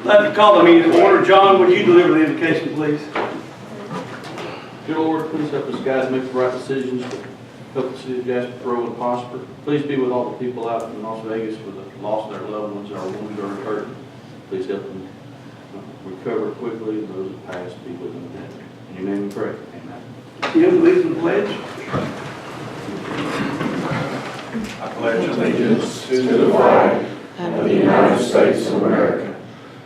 Let me call the meeting to order. John, would you deliver the invocation, please? Dear Lord, please help us guys make the right decisions to help the city of Jasper grow and prosper. Please be with all the people out in Las Vegas with the loss of their loved ones, our wounded or hurt. Please help them recover quickly, and those that passed be with them. In your name we pray. Amen. Jim, lead the pledge. I pledge allegiance to the flag of the United States of America,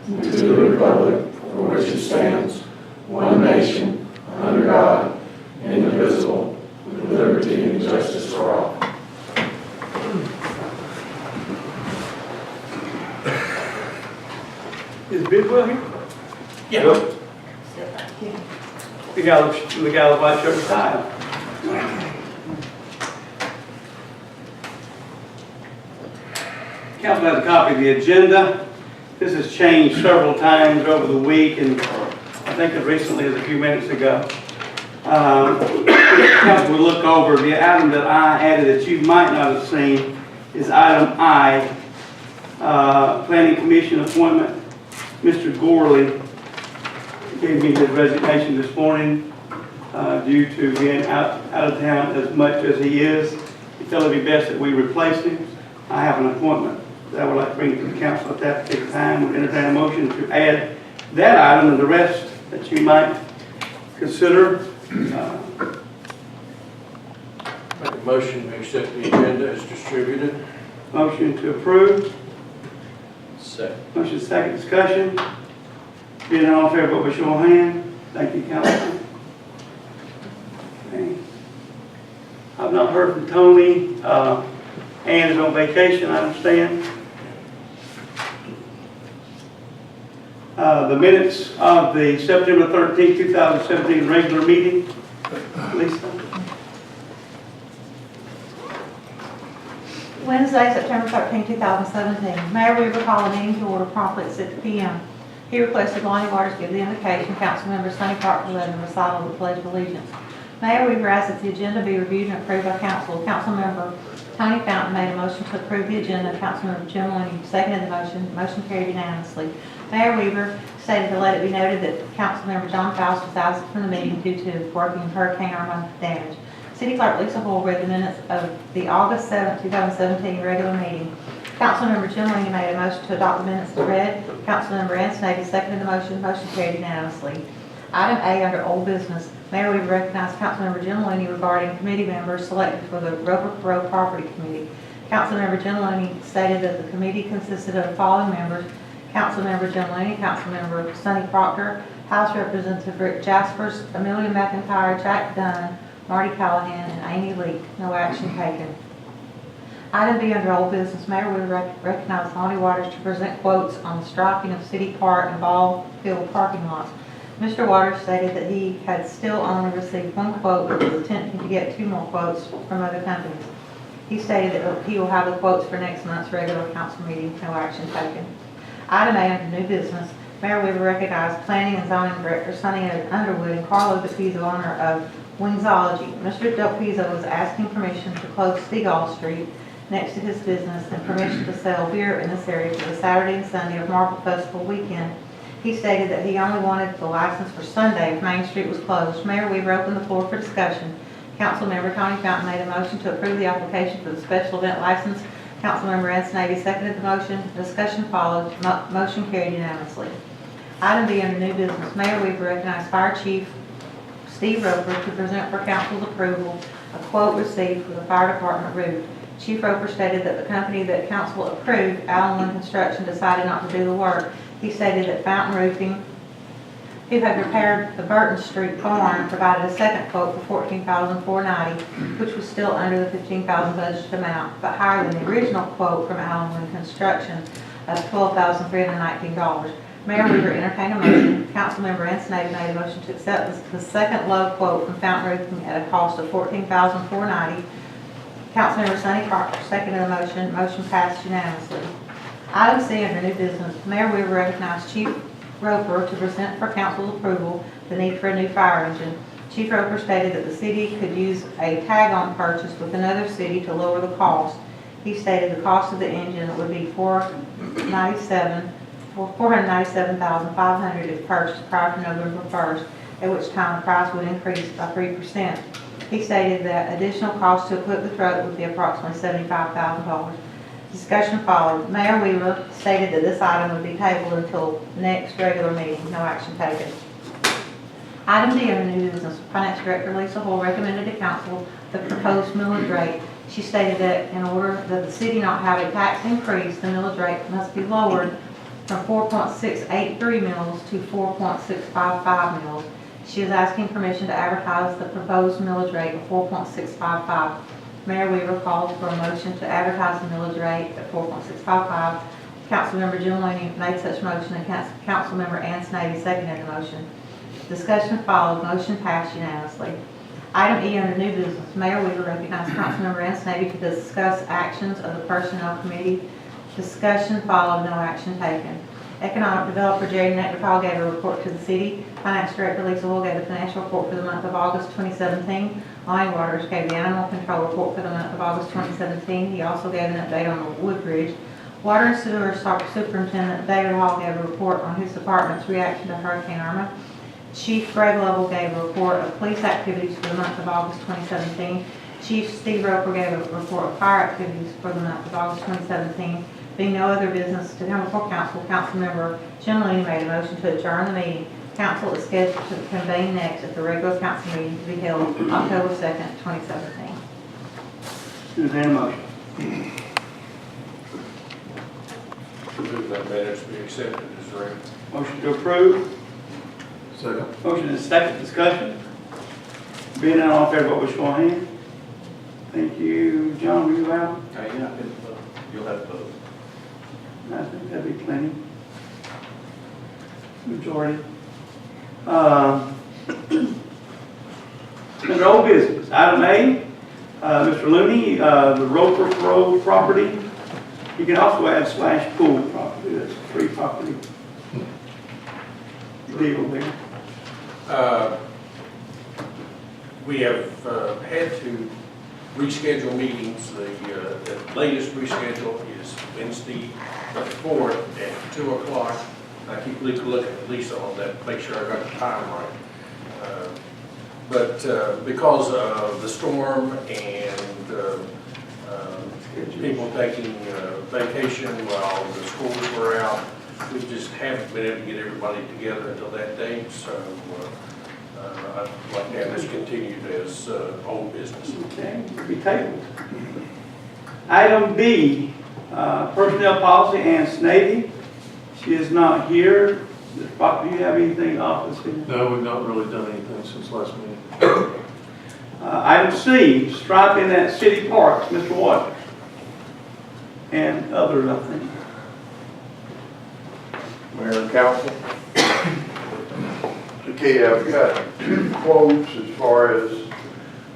and to the republic for which it stands, one nation, under God, indivisible, with liberty and justice for all. Is Bidwell here? Yeah. The guy with the white shirt and tie. Council has a copy of the agenda. This has changed several times over the week, and I think as recently as a few minutes ago. Council will look over the item that I added that you might not have seen is item I, Planning Commission appointment. Mr. Ghorley gave me his resignation this morning due to being out of town as much as he is. He felt it would be best that we replace him. I have an appointment that I would like to bring to the council at that particular time. We'll entertain a motion to add that item and the rest that you might consider. Make a motion to accept the agenda as distributed. Motion to approve. Second. Motion second, discussion. Being all in favor, vote by show of hand. Thank you, Councilman. Okay. I've not heard from Tony. Ann is on vacation, I understand. The minutes of the September 13, 2017 regular meeting. Lisa. Wednesday, September 13, 2017. Mayor Weaver called a meeting to order promptly at 6 p.m. He requested Lonnie Waters give the invocation. Councilmember Sonny Proctor led the recital of the Pledge of Allegiance. Mayor Weaver asked that the agenda be reviewed and approved by council. Councilmember Tony Fountain made a motion to approve the agenda. Councilmember Jim Looney seconded the motion. Motion carried unanimously. Mayor Weaver stated to let it be noted that Councilmember John Faust was absent from the meeting due to working Hurricane Irma damage. City Clerk Lisa Hoyle read the minutes of the August 7, 2017 regular meeting. Councilmember Jim Looney made a motion to adopt the minutes as read. Councilmember Sneve seconded the motion. Motion carried unanimously. Item A under old business. Mayor, we recognize Councilmember Jim Looney regarding committee members selected for the Roper Perrow Property Committee. Councilmember Jim Looney stated that the committee consisted of the following members: Councilmember Jim Looney, Councilmember Sonny Proctor, House Representative Rick Jaspers, Amelia McIntyre, Jack Dunn, Marty Callahan, and Amy Lee. No action taken. Item B under old business. Mayor, we recognize Lonnie Waters to present quotes on the striping of City Park and ball field parking lots. Mr. Waters stated that he had still only received one quote, but was attempting to get 2 more quotes from other companies. He stated that he will have the quotes for next month's regular council meeting. No action taken. Item A under new business. Mayor, we recognize Planning and Zoning Director Sonny Underwood and Carlo DePizzo, owner of Wingsology. Mr. DePizzo was asking permission to close Seagull Street next to his business and permission to sell beer in this area for the Saturday and Sunday of Marble Festival weekend. He stated that he only wanted the license for Sunday if Main Street was closed. Mayor Weaver opened the floor for discussion. Councilmember Tony Fountain made a motion to approve the application for the special event license. Councilmember Snavy seconded the motion. Discussion followed. Motion carried unanimously. Item B under new business. Mayor Weaver recognized Fire Chief Steve Roper to present for council's approval a quote received for the fire department roof. Chief Roper stated that the company that council approved, Allen One Construction, decided not to do the work. He stated that Fountain Roofing, who had repaired the Burton Street barn, provided a second quote for $14,490, which was still under the $15,000 budget amount, but higher than the original quote from Allen One Construction of $12,319. Mayor Weaver entertained a motion. Councilmember Snave made a motion to accept the second low quote from Fountain Roofing at a cost of $14,490. Councilmember Sonny Proctor seconded the motion. Motion passed unanimously. Item C under new business. Mayor Weaver recognized Chief Roper to present for council's approval the need for a new fire engine. Chief Roper stated that the city could use a tag-on purchase with another city to lower the cost. He stated the cost of the engine would be $497 for $497,500 if purchased prior to November 1st, at which time the price would increase by 3%. He stated that additional cost to equip the truck would be approximately $75,000. Discussion followed. Mayor Wheeler stated that this item would be tabled until next regular meeting. No action taken. Item D under new business, Finance Director Lisa Hoyle recommended to council the proposed millage rate. She stated that in order that the city not have a tax increase, the millage rate must be lowered from 4.683 mils to 4.655 mils. She is asking permission to advertise the proposed millage rate of 4.655. Mayor Weaver called for a motion to advertise the millage rate at 4.655. Councilmember Jim Looney made such motion and Councilmember Sneve seconded the motion. Discussion followed. Motion passed unanimously. Item E under new business. Mayor Weaver recognized Councilmember Sneve to discuss actions of the Personnel Committee. Discussion followed. No action taken. Economic Developer Gerry Nechvatal gave a report to the city. Finance Director Lisa Hoyle gave a financial report for the month of August 2017. Lonnie Waters gave the Animal Control report for the month of August 2017. He also gave an update on the Woodbridge. Water and Sewer Superintendent David Hall gave a report on his department's reaction to Hurricane Irma. Chief Greg Lovell gave a report of police activities for the month of August 2017. Chief Steve Roper gave a report of fire activities for the month of August 2017. Being no other business to come before council, Councilmember Jim Looney made a motion to adjourn the meeting. Council is scheduled to convene next at the regular council meeting to be held October 2nd, 2017. Entertain a motion. Move that minutes be accepted as read. Motion to approve. Second. Motion is second. Discussion. Being none, all in favor, vote by show of hands. Thank you. John, will you out? You'll have to vote. I think that'd be plenty. Majority. Under old business, item A, Mr. Looney, the Roper Perrow property. You can also add / pool property. That's free property deal there. We have had to reschedule meetings. The latest reschedule is Wednesday the 4th at 2 o'clock. I keep looking at Lisa on that, make sure I got the time right. But because of the storm and people taking vacation while the schools were out, we just haven't been able to get everybody together until that date. So I'd like to have this continued as old business. Okay, be tabled. Item B, personnel policy and Snavy. She is not here. Do you have anything off this? No, we've not really done anything since last meeting. Item C, striping at city parks, Mr. Waters. And others, I think. Mayor and Council. Okay, I've got 2 quotes as far as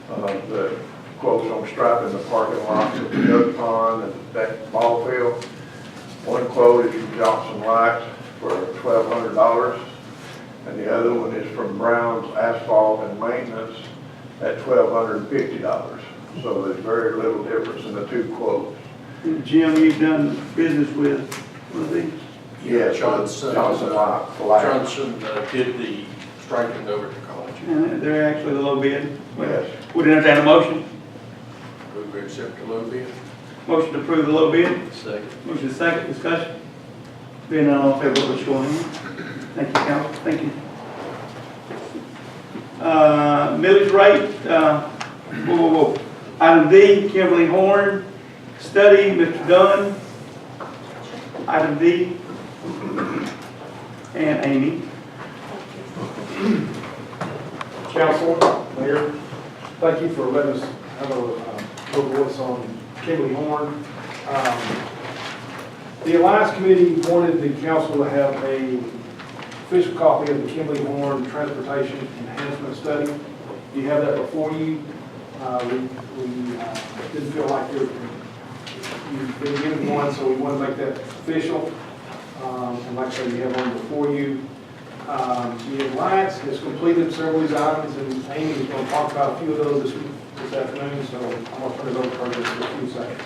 the quotes on striping the parking lots of the duck pond and that ball field. One quote is from Johnson Lights for $1,200, and the other one is from Brown's Asphalt and Maintenance at $1,250. So there's very little difference in the 2 quotes. Jim, you've done business with one of these? Yes, Johnson Lights. Johnson did the striking over to college. And they're actually the low bid. Yes. Would entertain a motion. Move we accept the low bid. Motion to approve the low bid. Second. Motion is second. Discussion. Being none, all in favor, vote by show of hands. Thank you, council. Thank you. Millage rate. Item D, Kimley-Horn. Study, Mr. Dunn. Item D. And Amy. Council, Mayor, thank you for letting us have a voice on Kimley-Horn. The Alliance Committee wanted the council to have a official copy of the Kimley-Horn Transportation Enhancement Study. You have that before you. We didn't feel like you've been given one, so we want to make that official. And like I said, you have one before you. The Alliance has completed several of these items, and Amy is going to talk about a few of those this afternoon, so I'm going to turn it over to her just for a few seconds.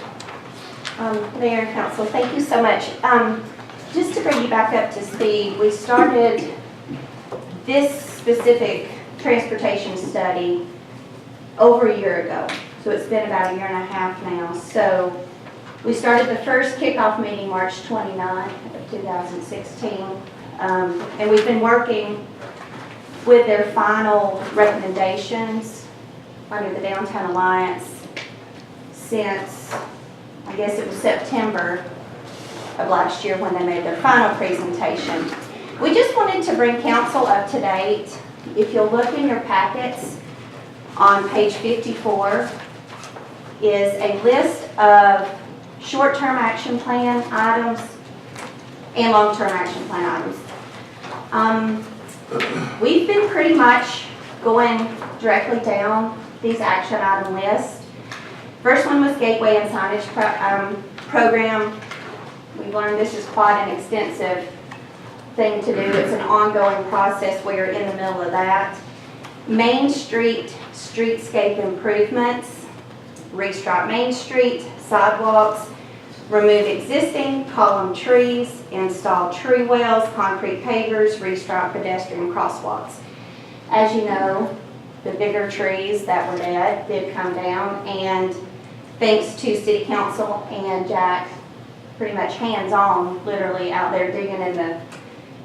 Mayor and Council, thank you so much. just to bring you back up to speed, we started this specific transportation study over a year ago. So it's been about a year and a half now. So we started the first kickoff meeting March 29th of 2016. And we've been working with their final recommendations under the Downtown Alliance since, I guess it was September of last year when they made their final presentation. We just wanted to bring council up to date. If you'll look in your packets, on page 54 is a list of short-term action plan items and long-term action plan items. We've been pretty much going directly down these action item lists. First one was gateway and signage program. We've learned this is quite an extensive thing to do. It's an ongoing process. We're in the middle of that. Main Street streetscape improvements, restripe Main Street, sidewalks, remove existing column trees, install tree wells, concrete pavers, restripe pedestrian crosswalks. As you know, the bigger trees that were dead did come down, and thanks to City Council and Jack, pretty much hands-on, literally out there digging in the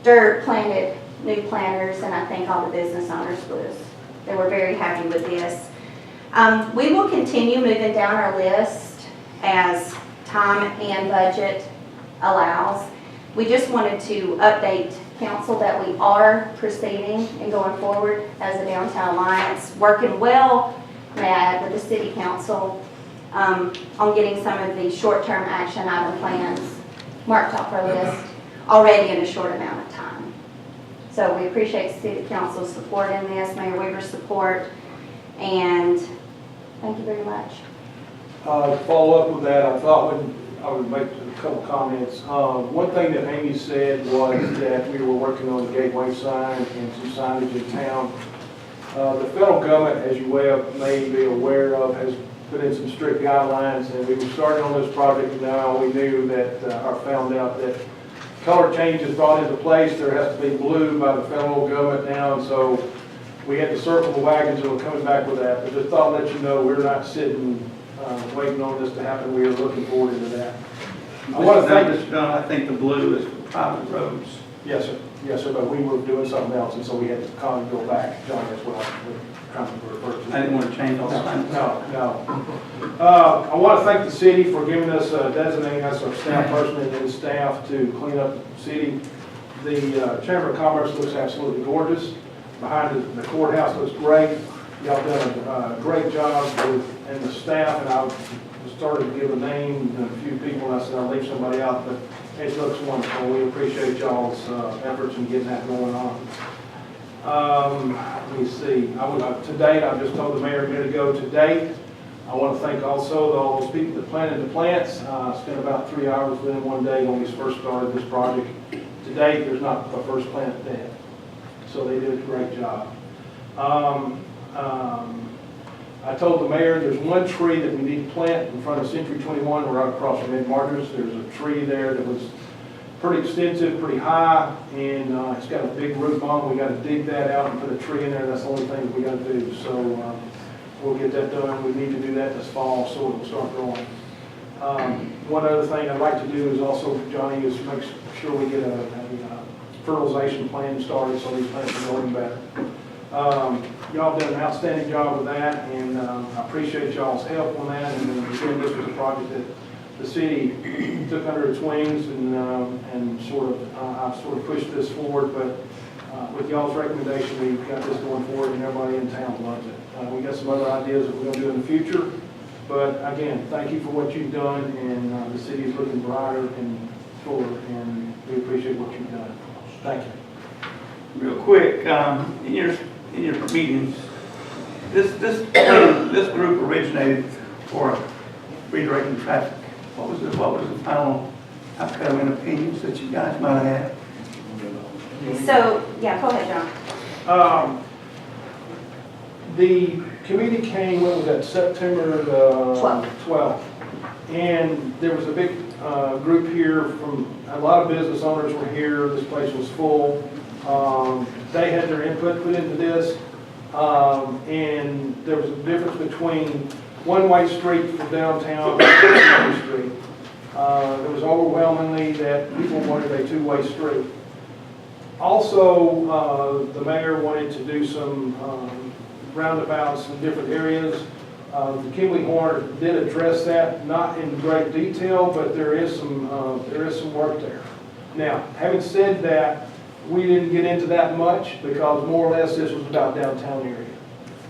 dirt, planted new planters, and I think all the business owners they were very happy with this. We will continue moving down our list as time and budget allows. We just wanted to update council that we are proceeding and going forward as a Downtown Alliance, working well, may I add, with the City Council on getting some of the short-term action item plans marked off our list already in a short amount of time. So we appreciate City Council's support in this, Mayor Weaver's support, and thank you very much. To follow up with that, I thought I would make a couple comments. One thing that Amy said was that we were working on the gateway sign and some signage in town. The federal government, as you may be aware of, has put in some strict guidelines, and we were starting on this project now. We knew that, or found out that color changes brought into place. There has to be blue by the federal government now, and so we had to circle the wagons, and we're coming back with that. But just thought I'd let you know we're not sitting waiting on this to happen. We are looking forward to that. I want to thank this, John. I think the blue is for private roads. Yes, sir. Yes, sir. But we were doing something else, and so we had to kind of go back. John, that's what I was trying to refer to. I didn't want to change all the time. No. I want to thank the city for giving us, designating us our staff person and then staff to clean up the city. The Chamber of Commerce looks absolutely gorgeous. Behind the courthouse looks great. Y'all done a great job and the staff, and I started to give a name and a few people, and I said I'll leave somebody out, but it looks wonderful. We appreciate y'all's efforts in getting that going on. Let me see. To date, I just told the mayor a minute ago, to date, I want to thank also all those people that planted the plants. Spent about 3 hours with them one day when we first started this project. To date, there's not the first plant dead. So they did a great job. I told the mayor there's one tree that we need to plant in front of Century 21 right across from Ed Martin's. There's a tree there that was pretty extensive, pretty high, and it's got a big root bone. We got to dig that out and put a tree in there. That's the only thing we got to do. So we'll get that done. We need to do that this fall so it will start growing. One other thing I'd like to do is also, Johnny, is make sure we get a fertilization plan started so these plants are growing better. Y'all done an outstanding job with that, and I appreciate y'all's help on that. And again, this was a project that the city took under its wings, and I've sort of pushed this forward. But with y'all's recommendation, we've got this going forward, and everybody in town loves it. We got some other ideas that we're going to do in the future. But again, thank you for what you've done, and the city is looking brighter and fuller, and we appreciate what you've done. Thank you. Real quick, in your meetings, this group originated for redirecting traffic. What was the final outcome and opinions that you guys might have had? So, yeah, go ahead, John. The committee came, when was that, September 12th. And there was a big group here from a lot of business owners were here, this place was full. They had their input put into this, and there was a difference between one-way street for downtown and two-way street. It was overwhelmingly that people wanted a two-way street. Also, the mayor wanted to do some roundabouts in different areas. The Kimley-Horn did address that, not in great detail, but there is some work there. Now, having said that, we didn't get into that much because more or less this was about downtown area.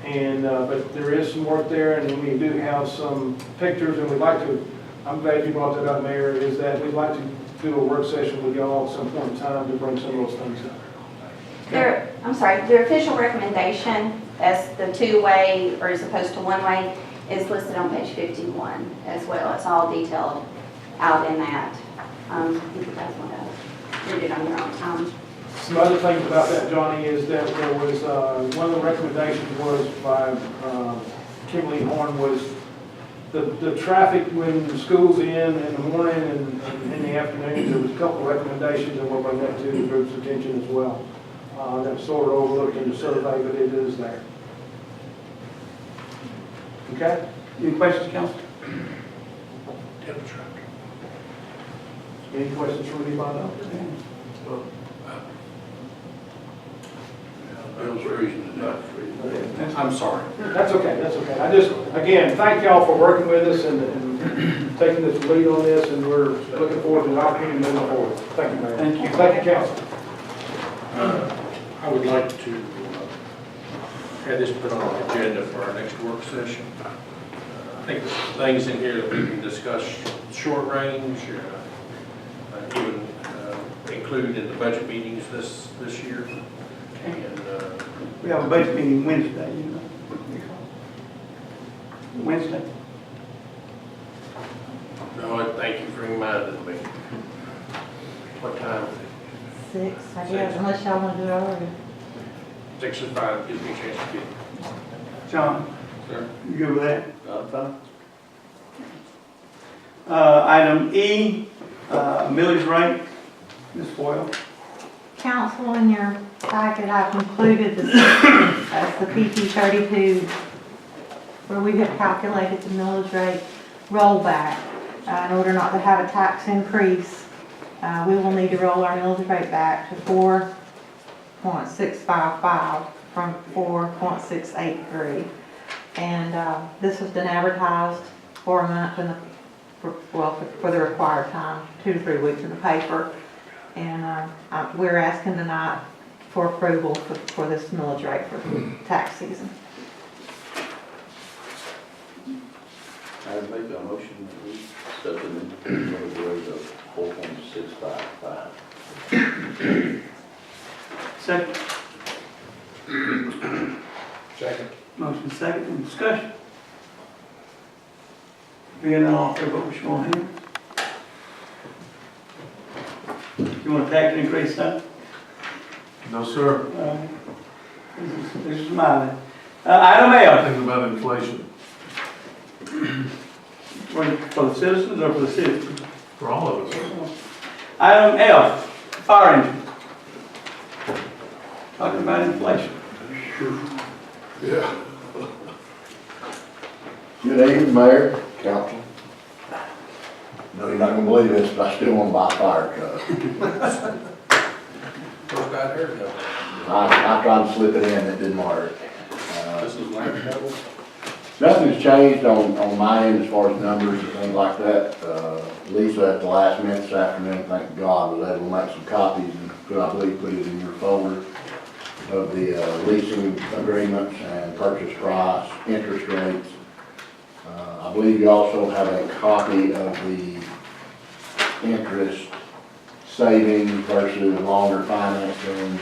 And, but there is some work there, and we do have some pictures, and we'd like to, I'm glad you brought that up, Mayor, is that we'd like to do a work session with y'all at some point in time to bring some of those things up. Their official recommendation as the two-way or as opposed to one-way is listed on page 51 as well. It's all detailed out in that. If you guys want to read it on your own time. Some other things about that, Johnny, is that there was, one of the recommendations was by Kimley-Horn was the traffic when school's in the morning and in the afternoon. There was a couple of recommendations, and we'll bring that to the group's attention as well. That's sort of overlooked in the survey, but it is there. Okay? Any questions, council? Any questions from anybody else? Bill's reason to not free. I'm sorry. That's okay, that's okay. I just, again, thank y'all for working with us and taking this lead on this, and we're looking forward to the opportunity moving forward. Thank you, Mayor. Thank you. Thank you, council. I would like to have this put on the agenda for our next work session. I think there's some things in here that we can discuss short range, even include in the budget meetings this year. And We have a budget meeting Wednesday, you know. Wednesday. no, thank you for reminding me. What time? 6, I guess, unless y'all want to do it earlier. 6 is fine, gives me a chance to get. John, Sir? you good with that? Fine. Item E, millage rate. Ms. Hoyle. Council, in your packet, I've included the PT 32, where we have calculated the millage rate rollback. In order not to have a tax increase, we will need to roll our millage rate back to 4.655 from 4.683. And this has been advertised for a month for the required time, 2 to 3 weeks in the paper. And we're asking tonight for approval for this millage rate for the tax season. I make a motion to set the millage rate of 4.655. Second. Second. Motion second, any discussion? Being all fair, vote with your own hand. You want a tax increase, son? No, sir. This is mine. Item F. Think about inflation. For the citizens or for the city? For all of us. Item F, fire engine. Talking about inflation. Yeah. Good evening, Mayor, Council. No, you're not gonna believe this, but I still wanna buy a fire truck. First got her though. I tried to slip it in, it didn't work. This is like double. Nothing's changed on my end as far as numbers and things like that. Lisa at the last minute this afternoon, thank God, was able to make some copies and put it in your folder of the leasing agreements and purchase price, interest rates. I believe you also have a copy of the interest savings versus longer financing.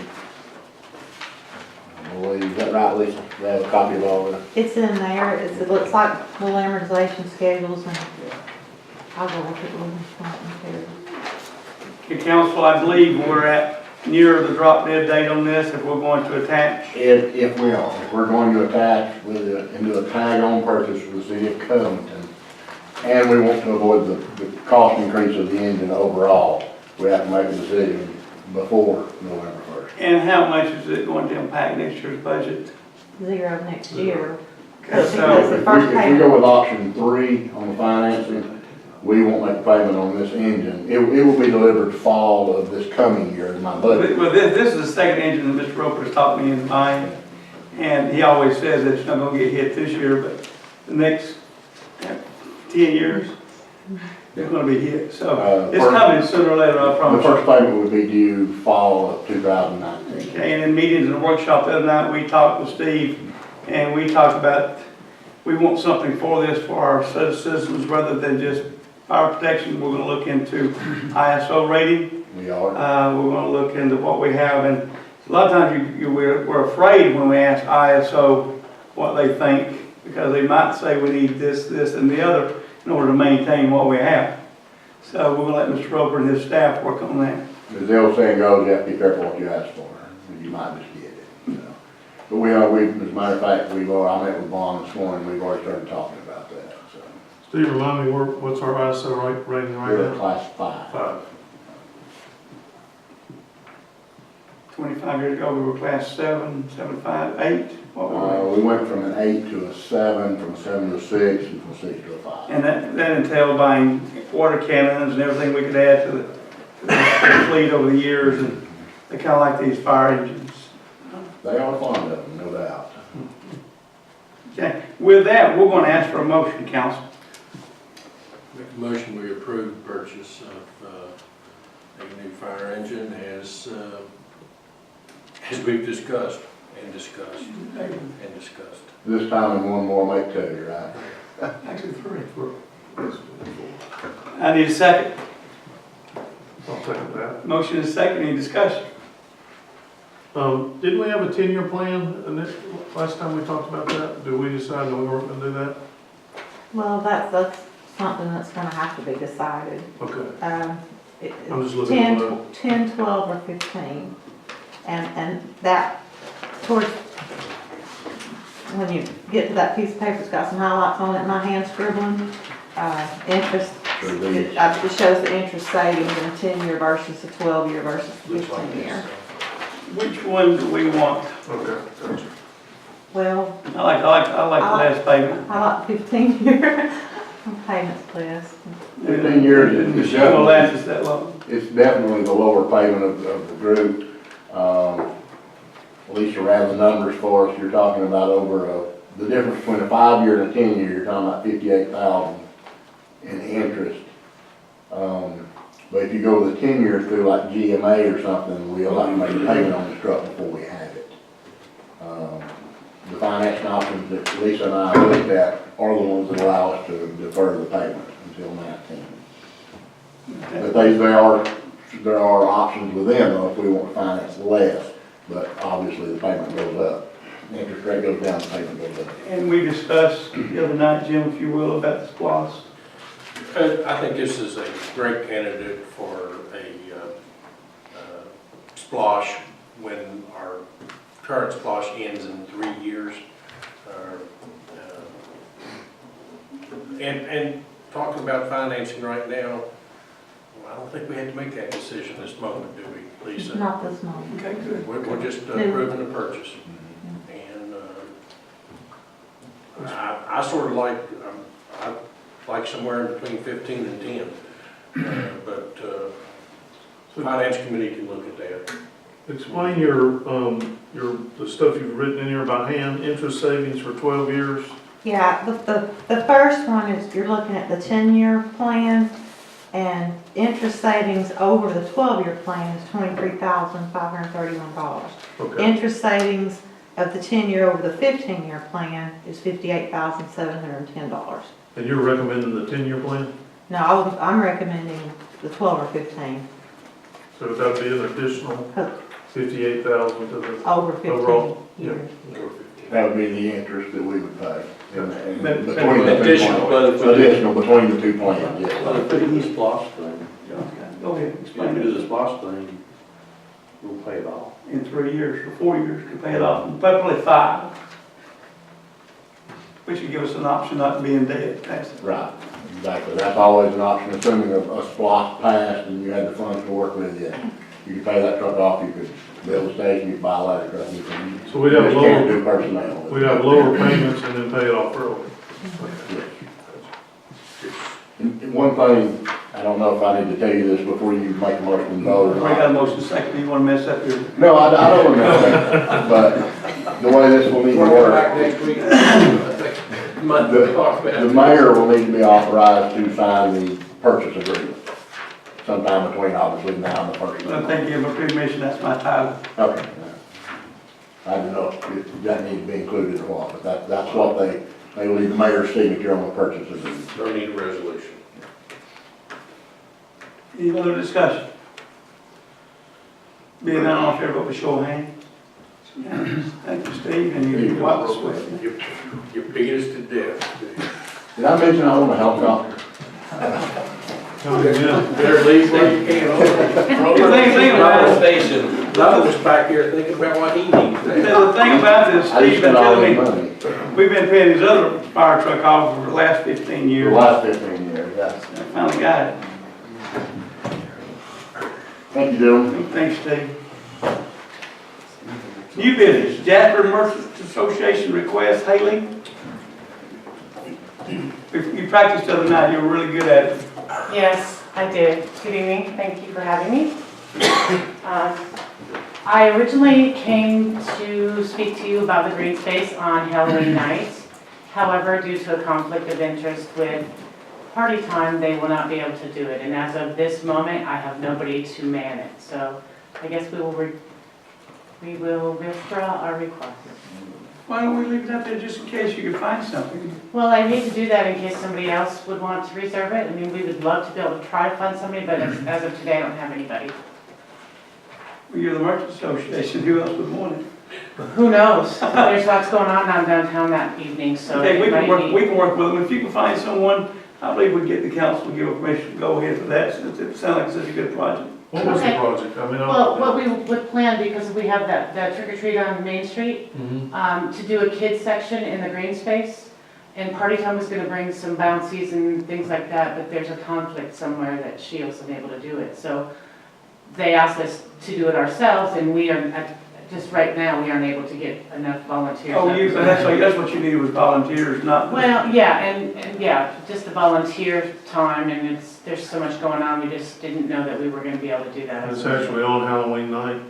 I believe, is that right, Lisa? You have a copy of all of it? It's in there. It looks like little amortization schedules, and I'll go look at them. Okay, council, I believe we're at near the drop dead date on this, if we're going to attach. If we're going to attach into a tag-on purchase for the city of Covington, and we want to avoid the cost increase of the engine overall, we have to make a decision before November 1st. And how much is it going to impact next year's budget? 0 next year. Okay, Because so, the first If we payment, go with option 3 on the financing, we won't make a payment on this engine. It will be delivered fall of this coming year in my budget. well, this is the second engine that Mr. Roper's taught me in mine, and he always says that it's not gonna get hit this year, but the next 10 years, it's gonna be hit. So it's coming sooner or later, I The promise you. first payment would be due fall of 2019. Okay, and in meetings and workshop the other night, we talked with Steve, and we talked about, we want something for this for our citizens rather than just fire protection. We're gonna look into ISO rating. We are. We're gonna look into what we have, and a lot of times we're afraid when we ask ISO what they think, because they might say we need this, this, and the other in order to maintain what we have. So we're gonna let Mr. Roper and his staff work on that. As the old saying goes, you have to be careful what you ask for, or you might just get it, you know. But we, as a matter of fact, I met with Vaughn this morning, we've already started talking about that, so. Steve, remind me, what's our ISO rating right We're now? class 5. 5. 25 years ago, we were class 7, 7, 5, 8. What were We went from an 8 to a 7, from a 7 to a 6, and from a 6 to a 5. And that entailed buying water cannons and everything we could add to the fleet over the years, and they kind of like these fire engines. They are fond of them, no doubt. Okay, with that, we're going to ask for a motion, council. Make a motion, we approve the purchase of a new fire engine as we've discussed and discussed and discussed. This time and one more make 2, right? Actually, 3. I need a second. I'll second that. Motion is second, any discussion? Didn't we have a 10-year plan, and last time we talked about that? Did we decide that we weren't gonna do that? well, that's something that's gonna have to be decided. Okay. I'm just looking at 10, 12, or 15. And that, towards, when you get to that piece of paper, it's got some highlights on it, my hand scribbling, interest. Sure these. It shows the interest savings in a 10-year versus a 12-year versus a Looks like 15-year. Which one do we want? Okay, gotcha. Well, I like the last payment. I like the 15-year payments list. 15 years is It's gonna last us that long. It's definitely the lower payment of the group. Lisa ran the numbers for us. You're talking about the difference between a 5-year and a 10-year, you're talking about $58,000 in interest. But if you go with a 10-year through like GMA or something, we'll have to make a payment on the truck before we have it. The financing options that Lisa and I looked at are the ones that allow us to defer the payment until 19. But there are options within though if we want to finance less, but obviously the payment goes up. The interest rate goes down, the payment goes up. And we discussed the other night, Jim, if you will, about the SPOS. I think this is a great candidate for a splosh when our current splosh ends in 3 years. And talking about financing right now, I don't think we have to make that decision this moment, do we, Lisa? Not this moment. Okay, good. We're just approving the purchase. And I sort of like, I like somewhere in between 15 and 10. But the finance committee can look at that. Explain the stuff you've written in here by hand, interest savings for 12 years. Yeah, the first one is, you're looking at the 10-year plan, and interest savings over the 12-year plan is $23,531. Okay. Interest savings of the 10-year over the 15-year plan is $58,710. And you're recommending the 10-year plan? No, I'm recommending the 12 or 15, So that would be an additional 58,000 to the over 15 overall? Yeah. years. That would be the interest that we would pay. Between But the two additional, plans. Additional between the 2 plans, yes. Well, if we do the splosh thing, Go ahead, if explain we do it. the splosh thing, we'll pay it off. In 3 years or 4 years to pay it off, and probably 5. Which would give us an option not to be in debt. That's it. Right. Exactly, that's always an option, assuming a splosh passed and you had the funds to work with you. You could pay that truck off, you could build a station, you could buy a ladder truck, you can. So we'd have you just lower- can't do personnel. We'd have lower payments and then pay it off early. And one thing, I don't know if I need to tell you this before you make a motion and vote. We got a motion second, you wanna mess up your? No, I don't want to know that, but the way this will need to We're back work, next week. Monday, talk about the it. mayor will need to be authorized to sign the purchase agreement sometime between obviously now and the first. Well, thank you for permission, that's my title. Okay. I don't know if that needs to be included or what, but that's what they will need the mayor's signature on the purchase agreement. Don't need a resolution. Any other discussion? Being none, all in favor, vote by show of hands. Thank you, Steve, and you can wipe the sweat. You beat us to death. Did I mention I own a helicopter? Better leave where you can. Think about it. Station. Lovell was back here thinking about what he needs. The thing about this, I just Steve been spent all telling this me, money we've been paying his other fire truck off for the last 15 for the years. last 15 years, yes. I finally got it. Thank you, gentlemen. Thanks, Steve. New business, Jasper Merchants Association request, Haley. You practiced the other night, you were really good at it. Yes, I did. Good evening. Thank you for having me. I originally came to speak to you about the green space on Halloween night. However, due to a conflict of interest with party time, they will not be able to do it. And as of this moment, I have nobody to man it. So I guess we will withdraw our request. Why don't we leave it out there just in case you can find something? Well, I hate to do that in case somebody else would want to reserve it. I mean, we would love to be able to try to find somebody, but as of today, I don't have anybody. Well, you're the Merchant Association, who else would want it? Who knows? There's lots going on downtown that evening, so Okay, we it can might work, be. we can work with them. If you can find someone, I believe we get the council to give a permission to go ahead for that, since it sounds like such a good project. What was the Okay. project? I mean, Well, what we would plan, because we have that trick or treat on Main Street, to do a kids section in the green space. And Party Time was gonna bring some bouncies and things like that, but there's a conflict somewhere that she wasn't able to do it. So they asked us to do it ourselves, and we are, just right now, we aren't able to get enough volunteers. Oh, that's what you need was volunteers, not. Well, yeah, and yeah, just the volunteer time, and there's so much going on, we just didn't know that we were gonna be able to do that. it's actually on Halloween night.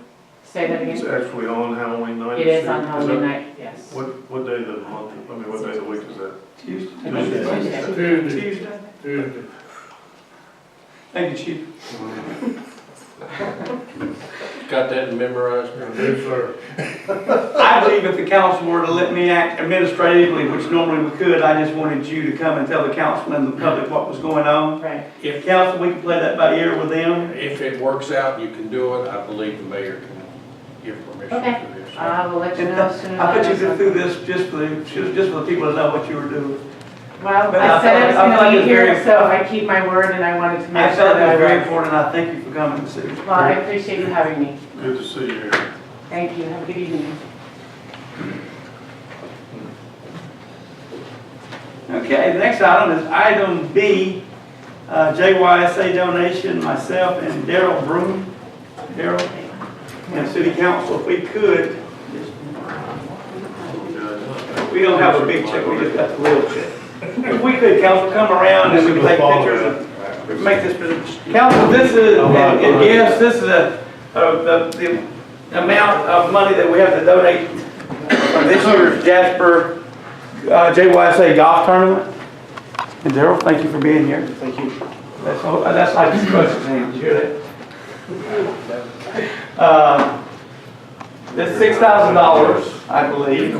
Say that It's again? actually on Halloween night. It is on that- Halloween night, yes. What day of the month, I mean, what day of the week is that? Tuesday. Tuesday. Thank you, Chief. Got that memorized? Yes, sir. I believe if the council were to let me act administratively, which normally we could, I just wanted you to come and tell the council and the public what was going on. Right. If council, we can play that by ear with them. If it works out, you can do it. I believe the mayor can give permission Okay. for this. I will let you And know as soon as I put you know through this just for the people to know what you were doing. Well, But I said I was I feel like gonna be it's here, very- so I keep my word, and I wanted to I make sure felt that it I was very was. important, and I thank you for coming to see us. Well, I appreciate you having me. Good to see you here. Thank you. Have a good evening. Okay, the next item is item B, JYSA donation, myself and Daryl Broom. Daryl, and city council, if we could, we don't have a big check, we just got the little check. If we could, council, come around and we can take pictures and make this, council, this is, and yes, this is the amount of money that we have to donate for this year's Jasper JYSA golf tournament. And Daryl, thank you for being here. Thank you. That's like his trust name, did you hear that? That's $6,000, I believe.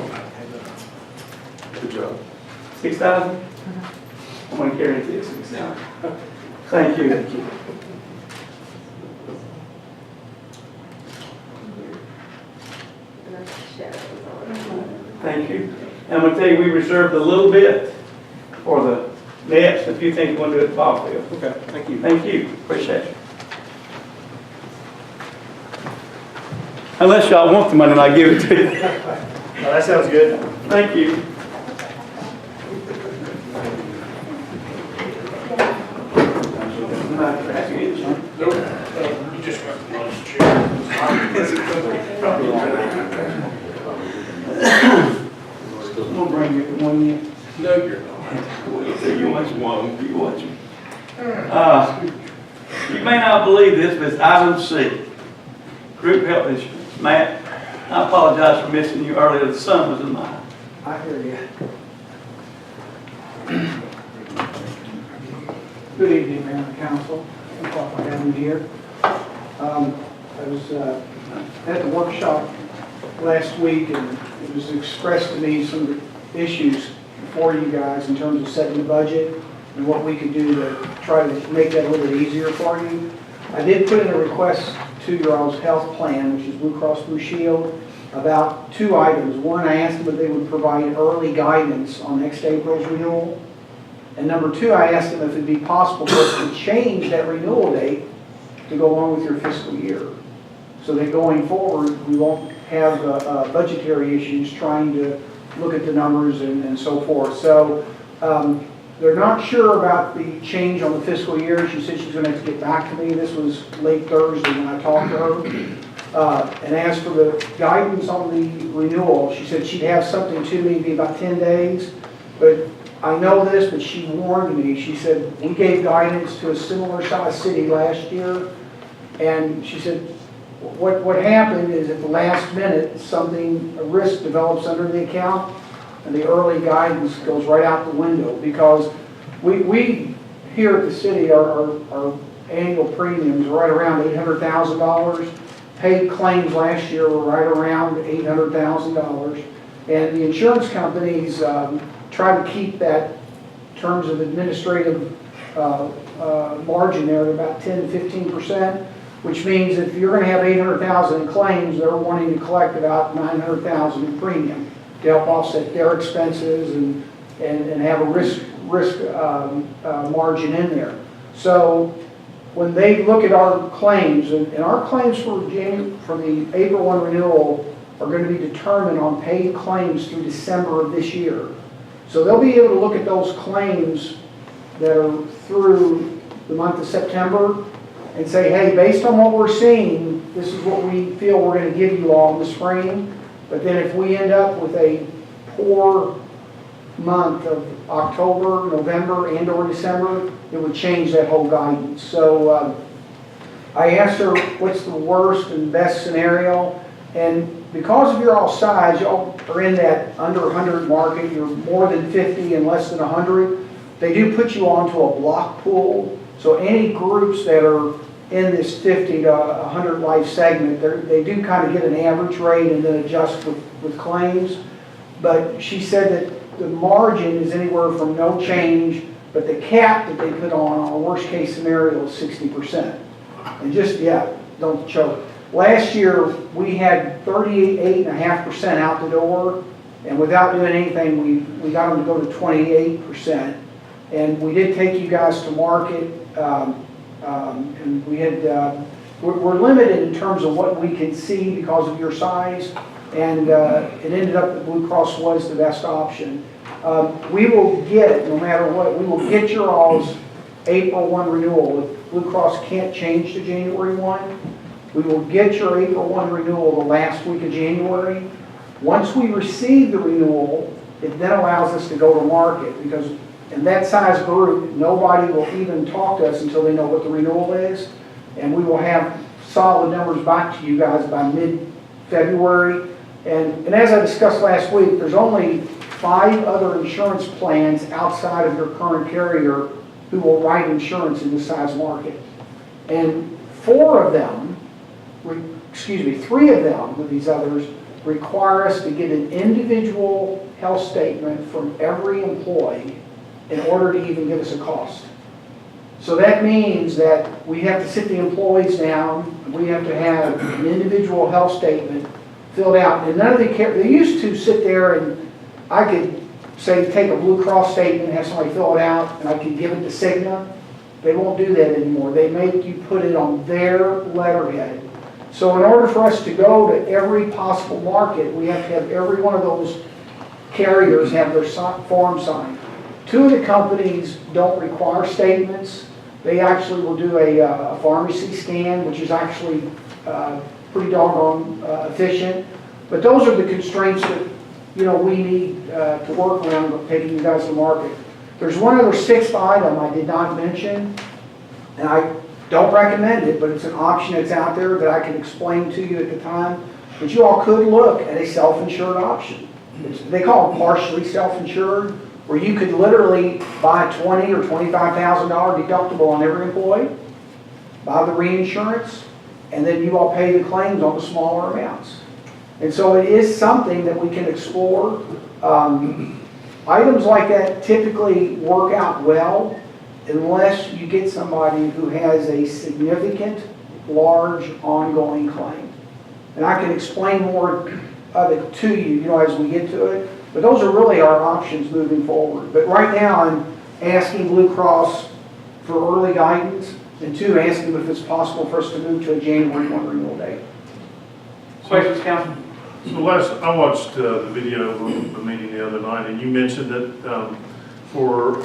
Good job. 6,000? I'm gonna guarantee it's 6,000. Thank you. Thank you. And I'm gonna tell you, we reserved a little bit for the nets, if you think you want to do it at the ball field. Okay, thank you. Thank you, appreciate it. Unless y'all want the money, and I give it to you. That sounds good. Thank you. Nope, you just got the lunch chair. I'm gonna bring you one in. No, you're not. You watch one, you watch me. You may not believe this, but it's item C. Group health insurance. Matt, I apologize for missing you earlier. The sun was in my eye. I hear you. Good evening, Mayor and Council. Thank you for having me here. I was at the workshop last week, and it was expressed to me some of the issues for you guys in terms of setting the budget and what we could do to try to make that a little bit easier for you. I did put in a request to your all's health plan, which is Blue Cross Blue Shield, about two items. One, I asked them if they would provide early guidance on next April's renewal. And number two, I asked them if it'd be possible for us to change that renewal date to go along with your fiscal year. So that going forward, we won't have budgetary issues trying to look at the numbers and so forth. So they're not sure about the change on the fiscal year. She said she's going to have to get back to me. This was late Thursday when I talked to her. And as for the guidance on the renewal, she said she'd have something to me, be about 10 days. But I know this, but she warned me. She said, we gave guidance to a similar size city last year. And she said, what happened is at the last minute, a risk develops under the account, and the early guidance goes right out the window, because we here at the city, our annual premiums are right around $800,000. Paid claims last year were right around $800,000. And the insurance companies try to keep that in terms of administrative margin there at about 10 to 15%, which means if you're going to have $800,000 in claims, they're wanting to collect about $900,000 in premium to help offset their expenses and have a risk margin in there. So when they look at our claims, and our claims for the April 1 renewal are going to be determined on paid claims through December of this year. So they'll be able to look at those claims that are through the month of September and say, hey, based on what we're seeing, this is what we feel we're going to give you all in the spring. But then if we end up with a poor month of October, November, and or December, it would change that whole guidance. So I asked her what's the worst and best scenario, and because of your all size, y'all are in that under 100 market, you're more than 50 and less than 100, they do put you onto a block pool. So any groups that are in this 50 to 100 life segment, they do kind of get an average rate and then adjust with claims. But she said that the margin is anywhere from no change, but the cap that they put on a worst case scenario is 60%. And just, don't choke. Last year, we had 38.5% out the door, and without doing anything, we got them to go to 28%. And we did take you guys to market, and we had, we're limited in terms of what we can see because of your size, and it ended up that Blue Cross was the best option. We will get, no matter what, we will get your all's April 1 renewal. If Blue Cross can't change to January 1, we will get your April 1 renewal the last week of January. Once we receive the renewal, it then allows us to go to market, because in that size group, nobody will even talk to us until they know what the renewal is, and we will have solid numbers back to you guys by mid-February. And as I discussed last week, there's only 5 other insurance plans outside of your current carrier who will write insurance in this size market. And 3 of them with these others require us to get an individual health statement from every employee in order to even give us a cost. So that means that we have to sit the employees down, we have to have an individual health statement filled out, and none of they used to sit there and I could say take a Blue Cross statement, have somebody fill it out, and I could give it to Cigna. They won't do that anymore. They make you put it on their letterhead. So in order for us to go to every possible market, we have to have every one of those carriers have their form signed. 2 of the companies don't require statements. They actually will do a pharmacy scan, which is actually pretty doggone efficient. But those are the constraints that, you know, we need to work around taking you guys to market. There's one other sixth item I did not mention, and I don't recommend it, but it's an option that's out there that I can explain to you at the time. But you all could look at a self-insured option. They call them partially self-insured, where you could literally buy $20,000 or $25,000 deductible on every employee, buy the reinsurance, and then you all pay the claims on the smaller amounts. And so it is something that we can explore. Items like that typically work out well unless you get somebody who has a significant, large, ongoing claim. And I can explain more of it to you, you know, as we get to it. But those are really our options moving forward. But right now, I'm asking Blue Cross for early guidance, and two, asking if it's possible for us to move to a January 1 renewal date. Questions, Council? So I watched the video of the meeting the other night, and you mentioned that for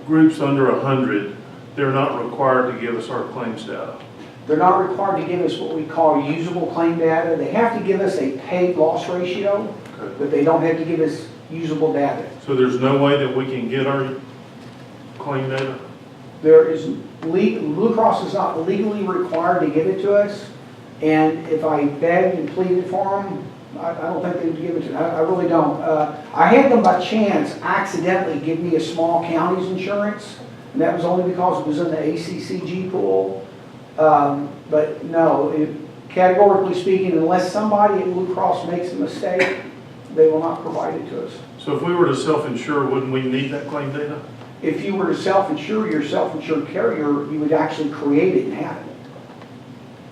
groups under 100, they're not required to give us our claims data. They're not required to give us what we call usable claim data. They have to give us a paid loss ratio, Okay. but they don't have to give us usable data. So there's no way that we can get our claim data? There is, Blue Cross is not legally required to give it to us, and if I begged and pleaded for them, I don't think they would give it to me. I really don't. I had them by chance accidentally give me a small county's insurance, and that was only because it was in the ACCG pool. But no, categorically speaking, unless somebody at Blue Cross makes a mistake, they will not provide it to us. So if we were to self-insure, wouldn't we need that claim data? If you were to self-insure your self-insured carrier, you would actually create it and have it.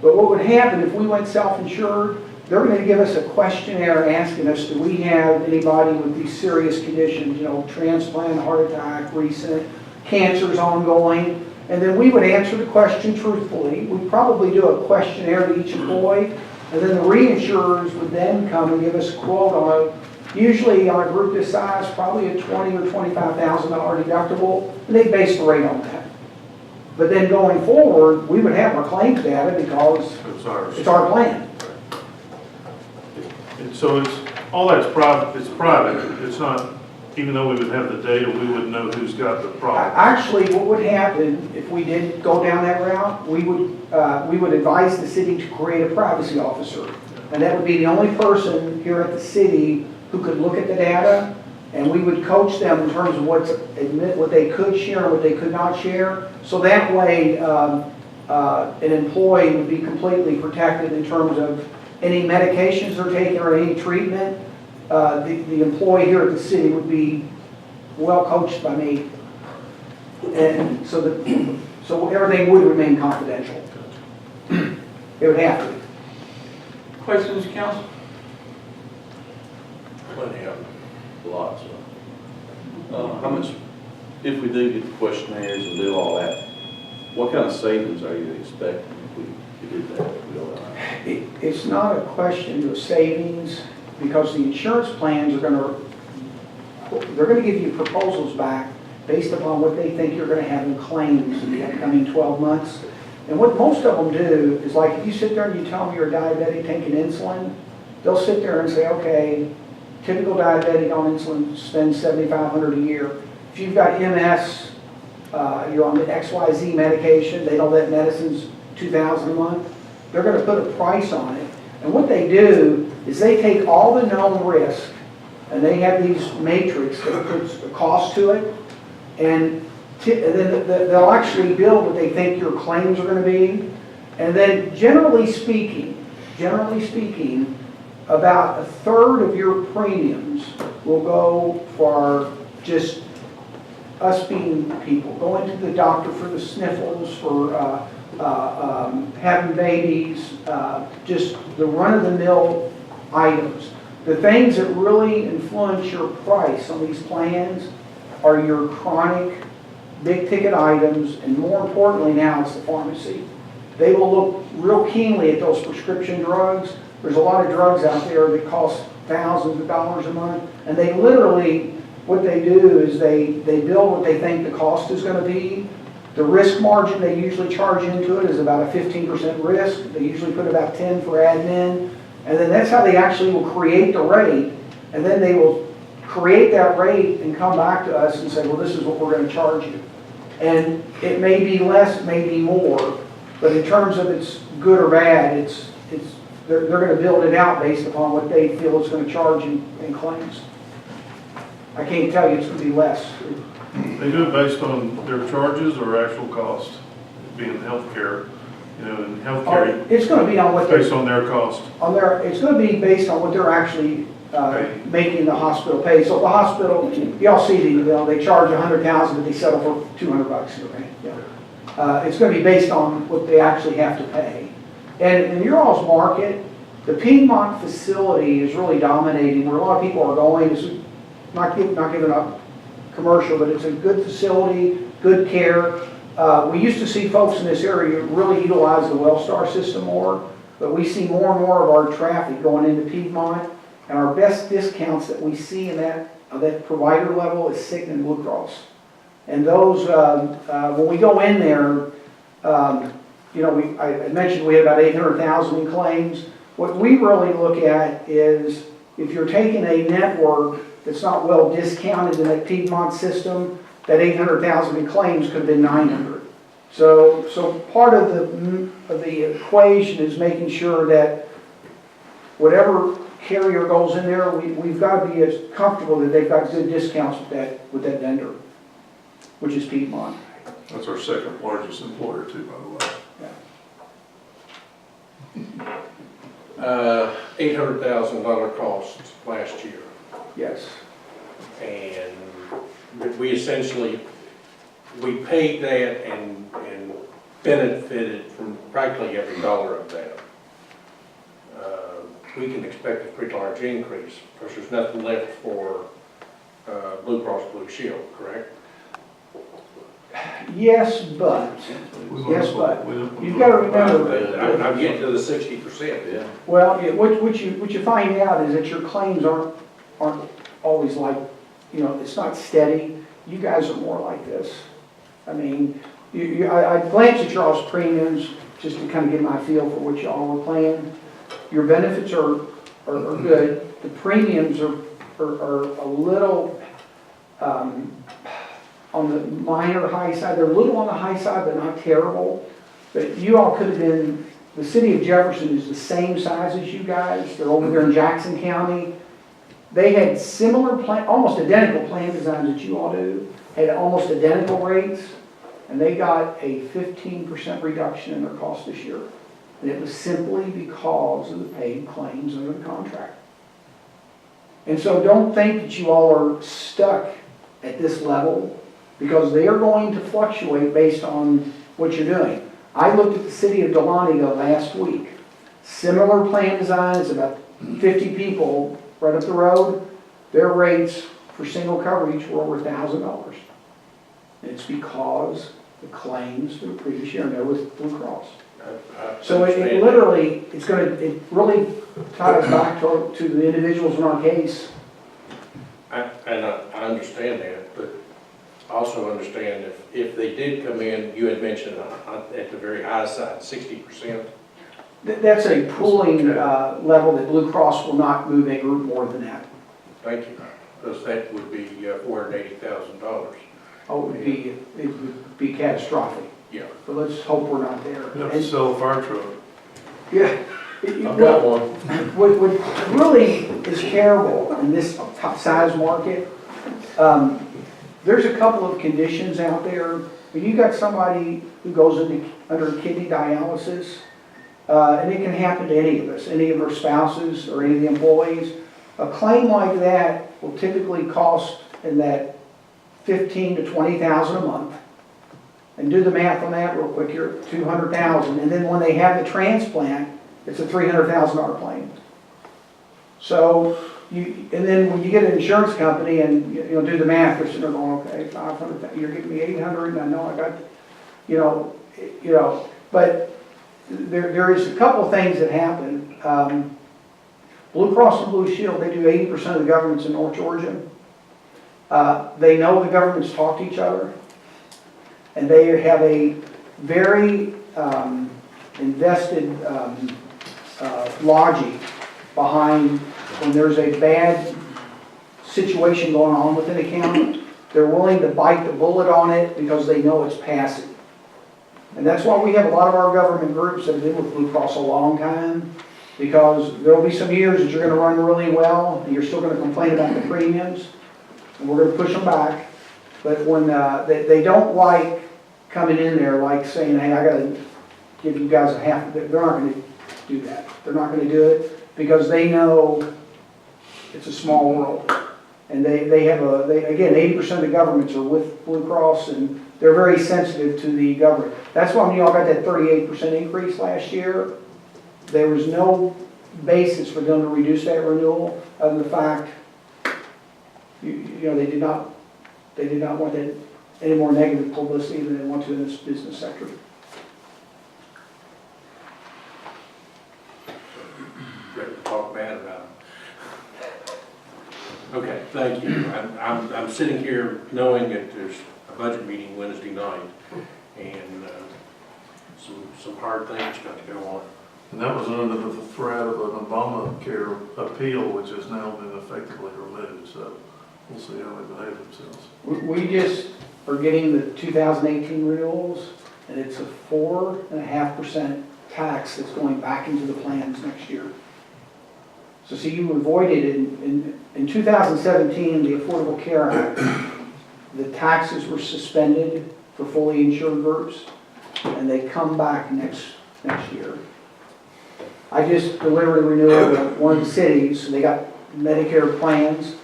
But what would happen if we went self-insured, they're going to give us a questionnaire asking us, do we have anybody with these serious conditions, you know, transplant, heart attack, recent, cancers ongoing, and then we would answer the question truthfully. We'd probably do a questionnaire to each employee, and then the reinsurers would then come and give us a quote on a, usually on a group this size, probably a $20,000 or $25,000 deductible, and they base the rate on that. But then going forward, we would have our claims data because it's our plan. And so it's, all that's private, it's private, it's not, even though we would have the data, we wouldn't know who's got the problem. Actually, what would happen if we did go down that route, we would advise the city to create a privacy officer. And that would be the only person here at the city who could look at the data, and we would coach them in terms of what they could share and what they could not share. So that way, an employee would be completely protected in terms of any medications they're taking or any treatment. The employee here at the city would be well coached by me, and so everything would remain confidential. It would have to. Questions, Council? Plenty of them. Lots of. How much, if we do get the questionnaires and do all that, what kind of savings are you expecting if we did that? If we go that route? It's not a question of savings, because the insurance plans are they're going to give you proposals back based upon what they think you're going to have in claims in the upcoming 12 months. And what most of them do is, like, if you sit there and you tell them you're a diabetic taking insulin, they'll sit there and say, okay, typical diabetic on insulin spends $7,500 a year. If you've got MS, you're on the XYZ medication, they know that medicine's $2,000 a month. They're going to put a price on it. And what they do is they take all the known risk, and they have these matrix that puts the cost to it, and then they'll actually build what they think your claims are going to be. And then generally speaking, about a third of your premiums will go for just us being people, going to the doctor for the sniffles, for having babies, just the run-of-the-mill items. The things that really influence your price on these plans are your chronic, big-ticket items, and more importantly now, it's the pharmacy. They will look real keenly at those prescription drugs. There's a lot of drugs out there that cost thousands of dollars a month, and they literally, what they do is they build what they think the cost is going to be, The risk margin they usually charge into it is about a 15% risk. They usually put about 10 for admin. And then that's how they actually will create the rate. And then they will create that rate and come back to us and say, well, this is what we're going to charge you. And it may be less, it may be more, but in terms of it's good or bad, they're going to build it out based upon what they feel it's going to charge in claims. I can't tell you it's going to be less. They do it based on their charges or actual cost, being healthcare, you know, in healthcare, It's going to be on what based on their cost. it's going to be based on what they're actually making the hospital pay. So if the hospital, y'all see they charge $100,000, but they settle for $200, right? Yeah. It's going to be based on what they actually have to pay. And in your all's market, the Piedmont facility is really dominating where a lot of people are going. It's not giving up commercial, but it's a good facility, good care. We used to see folks in this area really utilize the WellStar system more, but we see more and more of our traffic going into Piedmont, and our best discounts that we see in that provider level is Cigna and Blue Cross. And those, when we go in there, you know, I mentioned we had about 800,000 in claims. What we really look at is if you're taking a network that's not well discounted in that Piedmont system, that 800,000 in claims could have been 900. So part of the equation is making sure that whatever carrier goes in there, we've got to be as comfortable that they've got good discounts with that vendor, which is Piedmont. That's our second largest employer too, by the way. $800,000 cost last year. Yes. And we essentially, we paid that and benefited from practically every dollar of that. We can expect a pretty large increase because there's nothing left for Blue Cross Blue Shield, correct? Yes, but you've got to remember. I'm getting to the 60%. Yeah. Well, what you find out is that your claims aren't always like, you know, it's not steady. You guys are more like this. I mean, I glanced at y'all's premiums just to kind of get my feel for what y'all were paying. Your benefits are good. The premiums are a little on the minor high side. They're a little on the high side, but not terrible. But you all could have been, the city of Jefferson is the same size as you guys. They're over there in Jackson County. They had similar almost identical plan designs that you all do, had almost identical rates, and they got a 15% reduction in their cost this year. And it was simply because of the paid claims under the contract. And so don't think that you all are stuck at this level, because they are going to fluctuate based on what you're doing. I looked at the city of Dahlonega last week. Similar plan design, it's about 50 people right up the road. Their rates for single coverage were over $1,000. And it's because the claims for the previous year, and there was Blue Cross. So it literally, it really ties back to the individuals in our case. I understand that, but I also understand if they did come in, you had mentioned at the very high side, 60%. That's a pooling level that Blue Cross will not move a group more than that. Thank you, because that would be $480,000. Oh, it would be catastrophic. Yeah. But let's hope we're not there. You have to sell a fire truck. Yeah. I've got one. What really is terrible in this top size market, there's a couple of conditions out there. When you got somebody who goes under kidney dialysis, and it can happen to any of us, any of our spouses or any of the employees, a claim like that will typically cost in that $15,000 to $20,000 a month. And do the math on that real quick here, $200,000. And then when they have the transplant, it's a $300,000 claim. So, and then when you get an insurance company and you do the math, they're sitting there going, okay, $500,000, you're giving me $800, and I know I got, but there is a couple of things that happen. Blue Cross and Blue Shield, they do 80% of the governments in North Georgia. They know the governments talk to each other. and they have a very invested logic behind when there's a bad situation going on within a county, they're willing to bite the bullet on it because they know it's passing. And that's why we have a lot of our government groups that have been with Blue Cross a long time, because there'll be some years that you're gonna run really well, and you're still gonna complain about the premiums, and we're gonna push them back. But when, they don't like coming in there like saying, hey, I gotta give you guys a half, they're not gonna do that. They're not gonna do it because they know it's a small world. And they have again, 80% of the governments are with Blue Cross, and they're very sensitive to the government. That's why when y'all got that 38% increase last year, there was no basis for them to reduce that renewal, other than the fact, you know, they did not want that any more negative publicity than they want to in this business sector. Great to talk bad about them. Okay, thank you. I'm sitting here knowing that there's a budget meeting Wednesday night, and some hard things got to go on. And that was under the threat of an Obamacare appeal, which has now been effectively removed, so we'll see how they behave themselves. We just are getting the 2018 renewals, and it's a 4.5% tax that's going back into the plans next year. So see, you avoided it in 2017, the Affordable Care Act, the taxes were suspended for fully insured groups, and they come back next year. I just delivered a renewal to one of the cities, they got Medicare plans,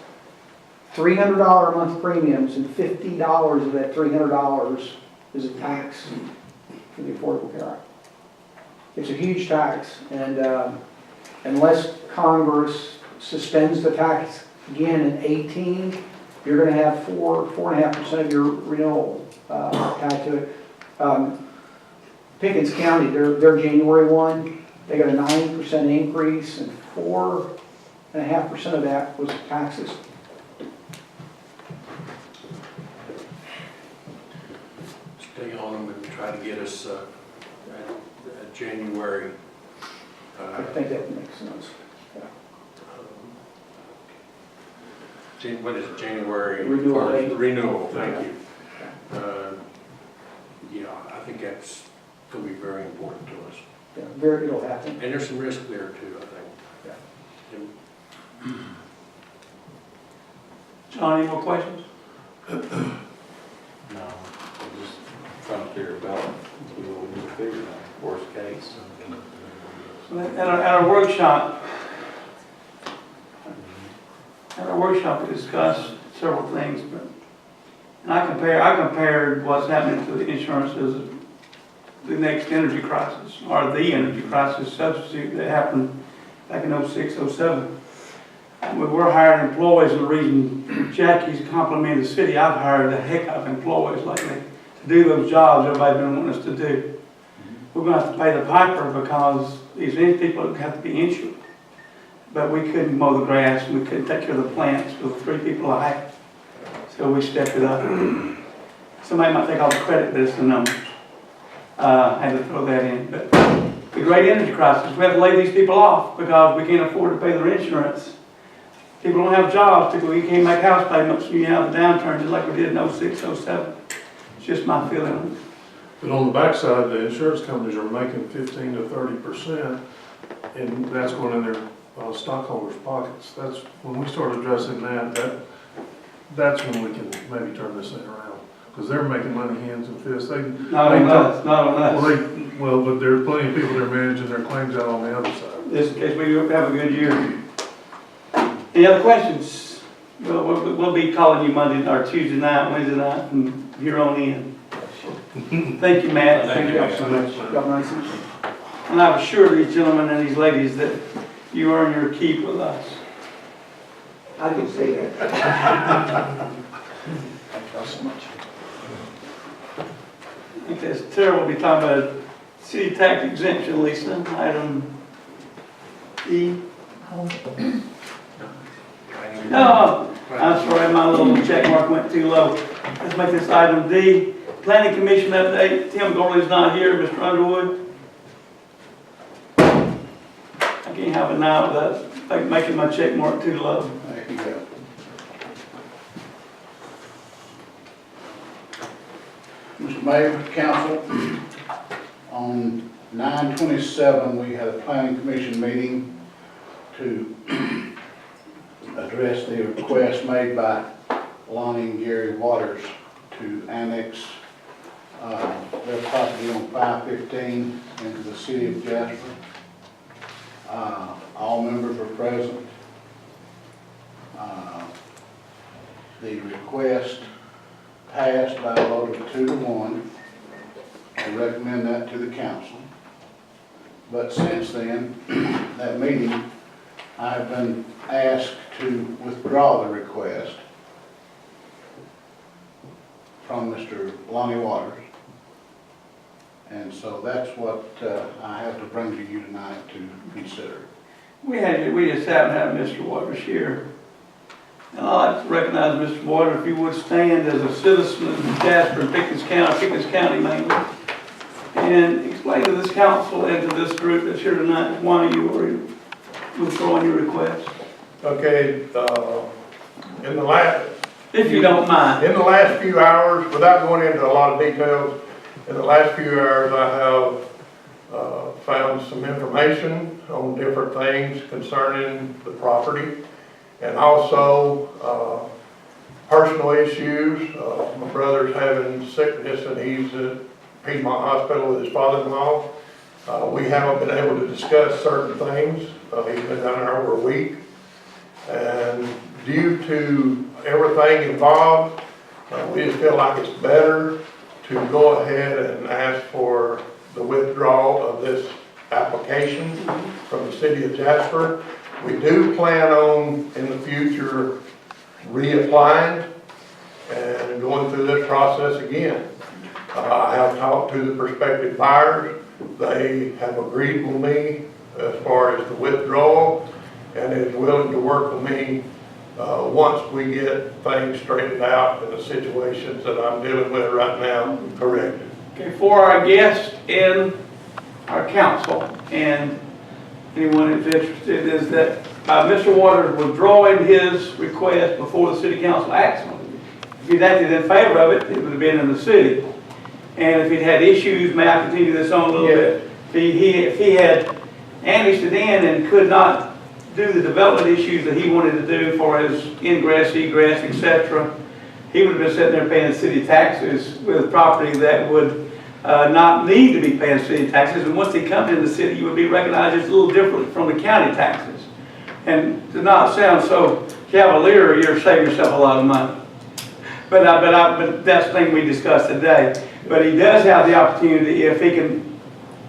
$300 a month premiums, and $50 of that $300 is a tax for the Affordable Care Act. It's a huge tax, and unless Congress suspends the tax again in 18, you're going to have 4.5% of your renewal tied to it. Pickens County, their January 1, they got a 9% increase, and 4.5% of that was taxes. Stay on them and try to get us a January. I think that makes sense. What is it, January? Renewal date. Renewal, thank you. Yeah, I think that's going to be very important to us. Yeah, it'll happen. And there's some risk there too, I think. Yeah. John, any more questions? No, I'm just trying to figure out what we need to figure out, worst case. At our workshop, we discussed several things, and I compared what's happening to the insurance as the next energy crisis, or the energy crisis substitute that happened back in 06, 07. We were hiring employees, and the reason Jackie's complimented the city, I've hired a heck of employees lately to do those jobs everybody's been wanting us to do. We're going to have to pay the piper because these people have to be insured. But we couldn't mow the grass, and we couldn't take care of the plants with 3 people a half. So we stepped it up. Somebody might take all the credit, but it's the numbers. I had to throw that in. But the great energy crisis, we have to lay these people off because we can't afford to pay their insurance. People don't have jobs, we can't make house payments, you have the downturn just like we did in 06, 07. It's just my feeling on it. But on the backside, the insurance companies are making 15 to 30%, and that's going in their stockholders' pockets. That's when we start addressing that's when we can maybe turn this thing around, because they're making money hands and fists. Not on us. But there's plenty of people that are managing their claims out on the other side. Just in case we have a good year. Any other questions? We'll be calling you Monday or Tuesday night, Wednesday night, from here on in. Thank you, Matt. Thank you so much. Got nice evening. And I assure these gentlemen and these ladies that you earn your keep with us. I can say that. Thank you so much. I think that's terrible to be talking about city tax exemption, Lisa, item E. No, I'm sorry, my little check mark went too low. Let's make this item D. planning commission update. Tim Ghorley's not here. Mr. Underwood? I can't have a night without making my check mark too low. There you go. Mr. Mayor, council, on 9/27, we had a planning commission meeting to address the request made by Lonnie and Gerry Waters to annex their property on 515 into the city of Jasper. All members were present. The request passed by a vote of 2-1. I recommend that to the council. But since then, that meeting, I've been asked to withdraw the request from Mr. Lonnie Waters. And so that's what I have to bring to you tonight to consider. We just haven't had Mr. Waters here. And I'd like to recognize Mr. Waters, if you would stand as a citizen of Jasper and Pickens County mainly, and explain to this council and to this group that's here tonight why you are withdrawing your request. Okay, in the last, If you don't mind. in the last few hours, without going into a lot of details, in the last few hours I have found some information on different things concerning the property, and also personal issues. My brother's having sickness and he's at Piedmont Hospital with his father-in-law. We haven't been able to discuss certain things. He's been down there over a week. And due to everything involved, we just feel like it's better to go ahead and ask for the withdrawal of this application from the city of Jasper. We do plan on, in the future, reapplying and going through this process again. I have talked to the prospective buyers. They have agreed with me as far as the withdrawal and is willing to work with me once we get things straightened out and the situations that I'm dealing with right now corrected. Okay, for our guests and our council and anyone who's interested, is that by Mr. Waters withdrawing his request before the city council acts on it, if he'd acted in favor of it, it would have been in the city. And if he'd had issues, may I continue this on a little bit? If he had annexed it in and could not do the development issues that he wanted to do for his ingress, egress, etc., he would have been sitting there paying city taxes with property that would not need to be paying city taxes. And once they come into the city, you would be recognized as a little different from the county taxes. And to not sound so cavalier, you're saving yourself a lot of money. But that's the thing we discussed today. But he does have the opportunity, if he can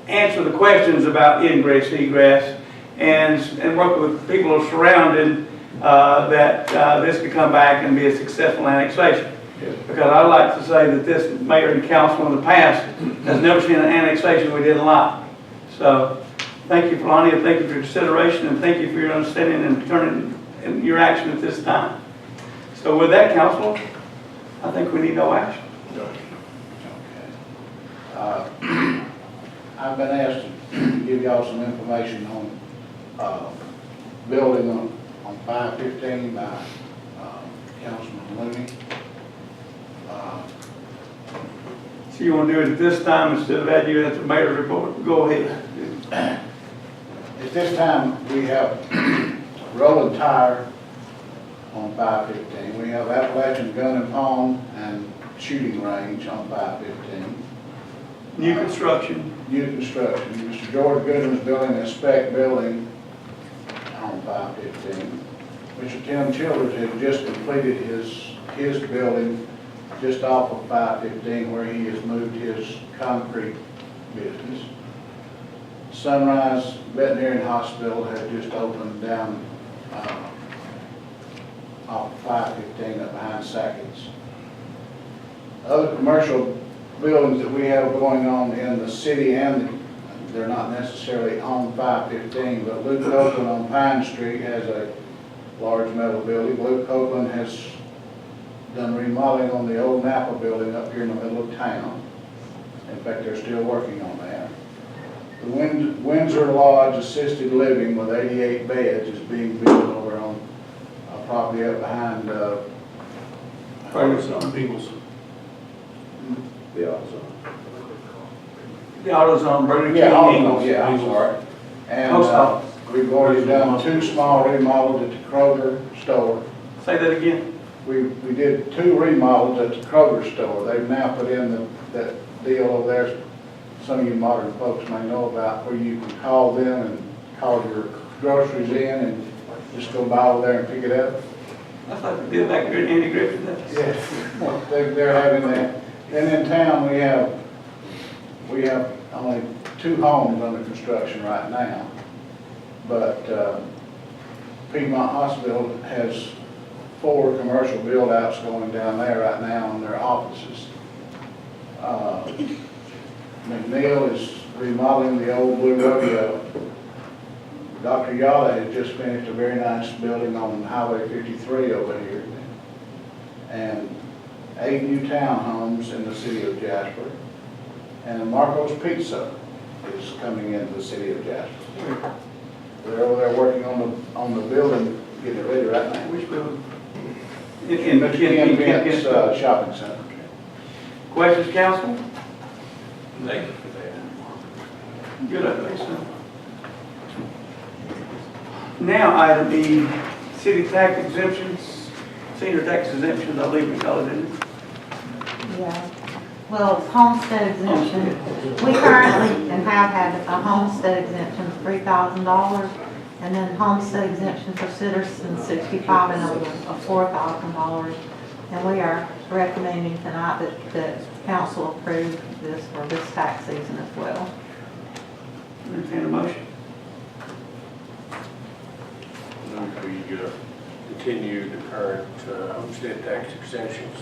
answer the questions about ingress, egress, and work with people who are surrounded, that this could come back and be a successful annexation. Yes. Because I'd like to say that this mayor and council in the past has never seen an annexation we didn't like. So thank you, Lonnie, and thank you for your consideration, and thank you for your understanding and turning in your action at this time. So with that, council, I think we need no action. I've been asked to give y'all some information on building on 515 by Councilman Looney. So you want to do it at this time instead of add you at the mayor's report? Go ahead. At this time, we have rolling tire on 515. We have Appalachian Gun and Pawn and shooting range on 515. New construction. New construction. Mr. George Goodman's building a spec building on 515. Mr. Tim Childers has just completed his building just off of 515 where he has moved his concrete business. Sunrise Veterinary Hospital has just opened down off 515 up behind Sackett's. Other commercial buildings that we have going on in the city, and they're not necessarily on 515, but Luke Copeland on Pine Street has a large metal building. Luke Copeland has done remodeling on the old Napa building up here in the middle of town. In fact, they're still working on that. The Windsor Lodge Assisted Living with 88 beds is being built over on a property up behind, Eagles. The AutoZone. The AutoZone, Burger King, yeah, Eagles. yeah, I'm sorry. And Post office. we've already done 2 small remodels at the Kroger store. Say that again. We did 2 remodels at the Kroger store. They've now put in that deal over there, some of you modern folks may know about, where you can call them and call your groceries in and just go by over there and pick it up. That's like the deal back here in Andy Griffin. Yes, they're having that. And in town, we have only 2 homes under construction right now. But Piedmont Hospital has 4 commercial build-outs going down there right now in their offices. McNeil is remodeling the old Blue Rodeo. Dr. Yada has just finished a very nice building on Highway 53 over here. And 8 new townhomes in the city of Jasper. And a Marco's Pizza is coming into the city of Jasper. They're over there working on the building, getting it ready right now. Which building? In Vince Shopping Center. Questions, council? Thank you for that. Good, I think so. Now, item E, city tax exemptions, senior tax exemptions, I believe we call it, isn't it? Yeah, well, it's homestead exemption. We currently and have had a homestead exemption of $3,000, and then homestead exemption for citizens 65 and over of $4,000. And we are recommending tonight that council approve this for this tax season as well. Entertain a motion. We continue the current homestead tax exemptions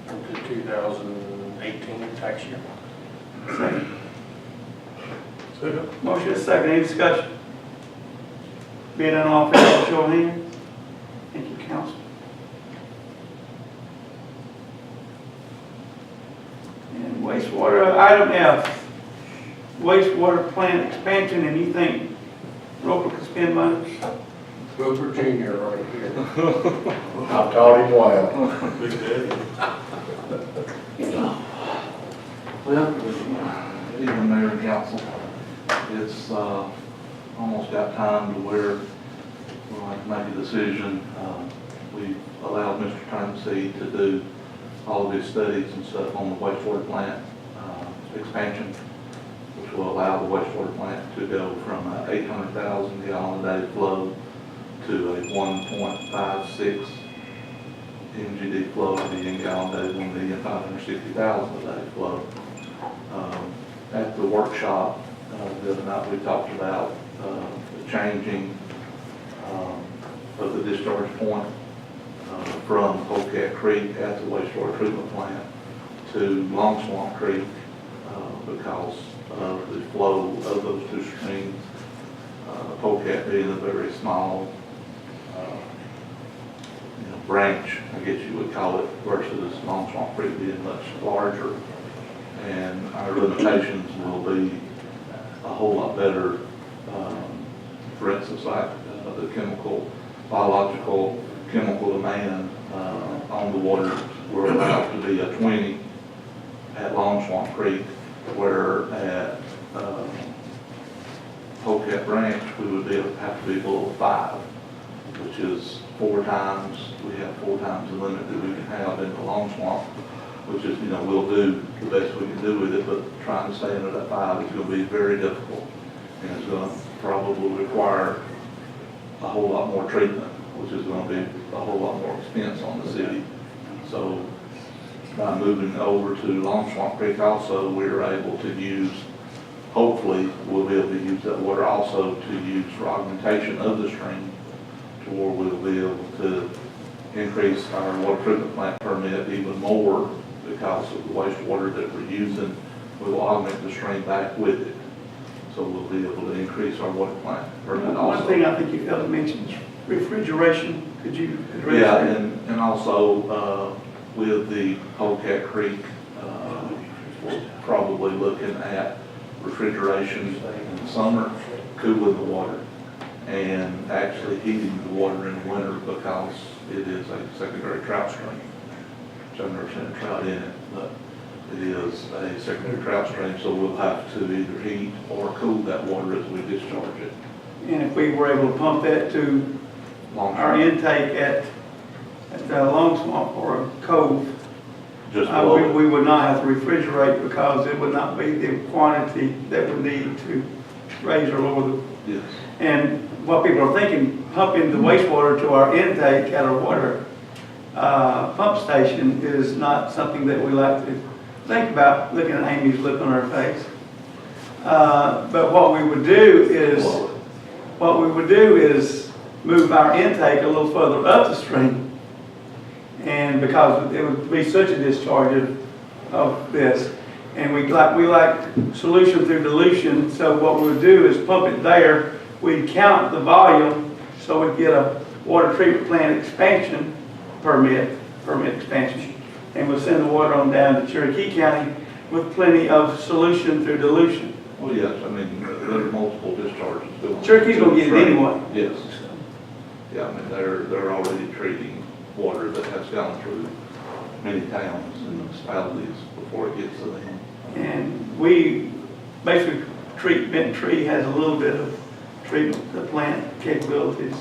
into 2018 tax year. Second. Motion is second. Any discussion? Being none, all in favor, show of hands. Thank you, council. And wastewater, item F, wastewater plant expansion, and you think local can spend money? Wilbur Jr. right here. I've taught him well. Big Daddy. Well, even Mayor and Council, it's almost got time to where we'll have to make a decision. We allowed Mr. Turnseed to do all of his studies and stuff on the wastewater plant expansion, which will allow the wastewater plant to go from an 800,000 gallon a day flow to a 1.56 MGD flow, the gallon a day, 1,560,000 a day flow. At the workshop the other night, we talked about the changing of the discharge point from Polecat Creek at the wastewater treatment plant to Long Swamp Creek because of the flow of those 2 streams. Polecat being a very small branch, I guess you would call it, versus Long Swamp Creek being much larger. And our limitations will be a whole lot better. For instance, like the biological chemical demand on the water, we're allowed to be a 20 at Long Swamp Creek, where at Polecat Branch, we would have to be below 5, which is 4 times, we have 4 times the limit that we can have in the Long Swamp, which is, we'll do the best we can do with it, but trying to stay under that 5 is going to be very difficult. And it's going to probably require a whole lot more treatment, which is going to be a whole lot more expense on the city. So by moving over to Long Swamp Creek also, we're able to use, hopefully, we'll be able to use that water also to use for augmentation of the stream, to where we'll be able to increase our water treatment plant permit even more because of the wastewater that we're using. We will augment the stream back with it. So we'll be able to increase our water plant permit also. One thing I think you failed to mention is refrigeration. Could you address Yeah, that? and also with the Polecat Creek, we're probably looking at refrigeration in the summer, cooling the water, and actually heating the water in the winter because it is a secondary trout stream. Which I've never seen a trout in it, but it is a secondary trout stream, so we'll have to either heat or cool that water as we discharge it. And if we were able to pump that to our intake at the Long Swamp or Cove, Just below we would not have to refrigerate because it would not be the quantity that we need to raise or lower the. Yes. And what people are thinking, pumping the wastewater to our intake at our water pump station is not something that we like to think about, looking at Amy's look on her face. But what we would do is move our intake a little further up the stream. And because it would be such a discharge of this. And we like solution through dilution, so what we would do is pump it there. We'd count the volume, so we'd get a water treatment plant expansion permit expansion. And we'll send the water on down to Cherokee County with plenty of solution through dilution. Well, yes, I mean, there are multiple discharges. Cherokee's gonna get it anyway. Yes. Yeah, I mean, they're already treating water that has gone through many towns and municipalities before it gets to them. And we basically Benton Tree has a little bit of treatment plant capabilities,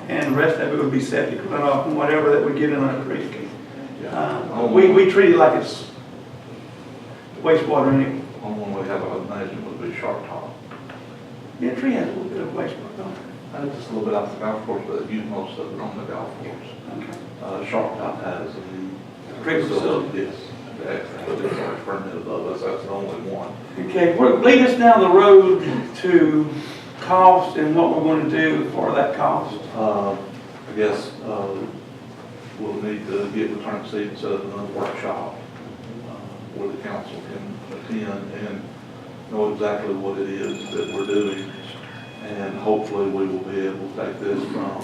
and the rest of it would be septic runoff and whatever that we get in our creek. We treat it like it's wastewater anyway. The only one we have, I would imagine, would be Sharp Top. Benton Tree has a little bit of wastewater, don't it? Just a little bit off the golf course, but use most of it on the golf course. Okay. Sharp Top has a Creek facility. Yes, but it's a permit above us, that's the only one. Okay, lead us down the road to cost and what we're going to do for that cost. I guess we'll need to get the term sheet and set up another workshop where the council can attend and know exactly what it is that we're doing. And hopefully we will be able to take this from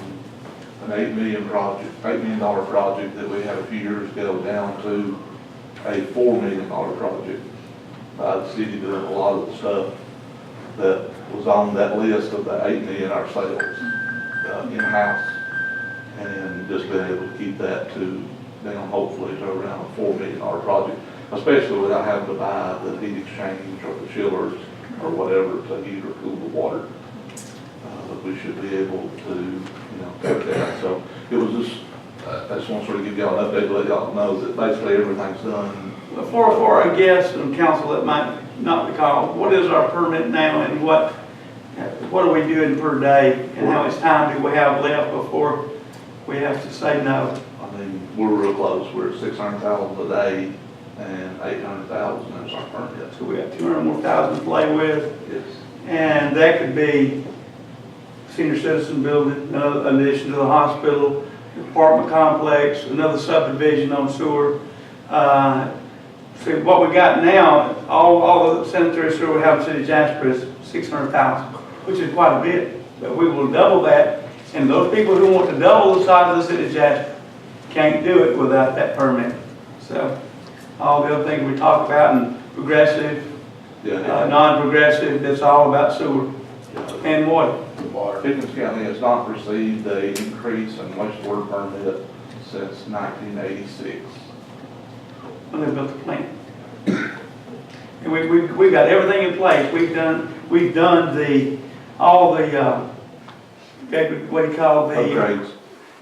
an $8 million project that we had a few years ago down to a $4 million project. The city doing a lot of the stuff that was on that list of the $8 million ourselves in-house, and just being able to keep that down hopefully to around a $4 million project, especially without having to buy the heat exchange or the chillers or whatever to heat or cool the water. But we should be able to, take that. So it was just, I just want to sort of give y'all an update to let y'all know that basically everything's done. For our guests and council that might not recall, what is our permit now and what are we doing per day and how much time do we have left before we have to say no? I mean, we're real close. We're at 600,000 a day and 800,000 is our permit. So we got 200 more thousand to play with. Yes. And that could be senior citizen building, in addition to the hospital, apartment complex, another subdivision on sewer. So what we got now, all the sanitary sewer we have in the city of Jasper is 600,000, which is quite a bit. But we will double that, and those people who want to double the size of the city of Jasper can't do it without that permit. So all the other things we talked about, and progressive, non-progressive, it's all about sewer and water. Pickens County has not received an increase in wastewater permit since 1986. When they built the plant. And we got everything in place. We've done all the what do you call the upgrades?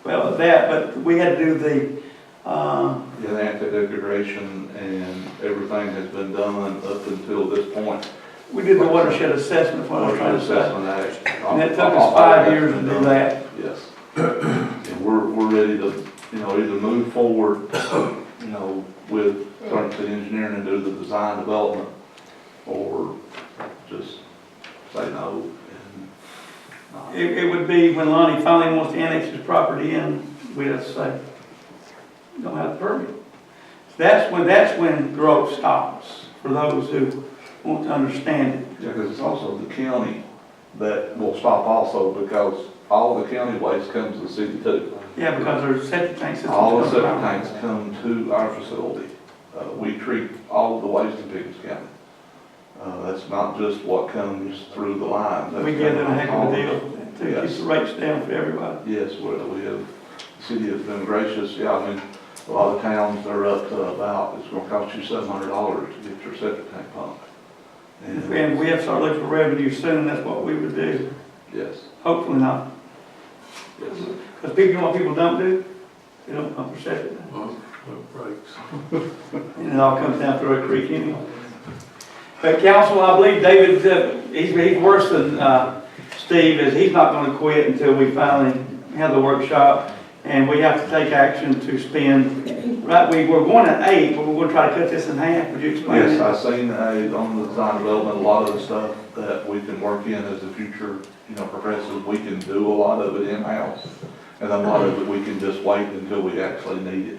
Well, but we had to do the the anti-degradation and everything has been done up until this point. We did the watershed assessment, what I was trying to say. And it took us 5 years to do that. Yes. And we're ready to, either move forward, with the engineering and do the design development, or just say no. It would be when Lonnie finally wants to annex his property in, we have to say, don't have the permit. That's when growth stops, for those who want to understand it. Yeah, because it's also the county that will stop also, because all the county waste comes to the city too. Yeah, because there's septic tank systems. All the septic around. tanks come to our facility. We treat all of the waste in Pickens County. That's not just what comes through the line. That's We give them a heck of a coming deal to keep the rates down for everybody. Yes, we have, the city has been gracious. Yeah, I mean, a lot of towns, they're up to about, it's gonna cost you $700 to get your septic tank pumped. And we have to start looking for revenue soon, that's what we would do. Yes. Hopefully not. Yes. Because people, you know what people don't do? They don't pump their septic tank. Breaks. And it all comes down through a creek anyway. But council, I believe David, he's worse than Steve, is he's not gonna quit until we finally have the workshop. And we have to take action to spend, right, we're going at 8, but we're gonna try to cut this in half. Would you explain Yes, that? I've seen on the design development, a lot of the stuff that we can work in as the future, progresses. We can do a lot of it in-house, and then a lot of it we can just wait until we actually need it.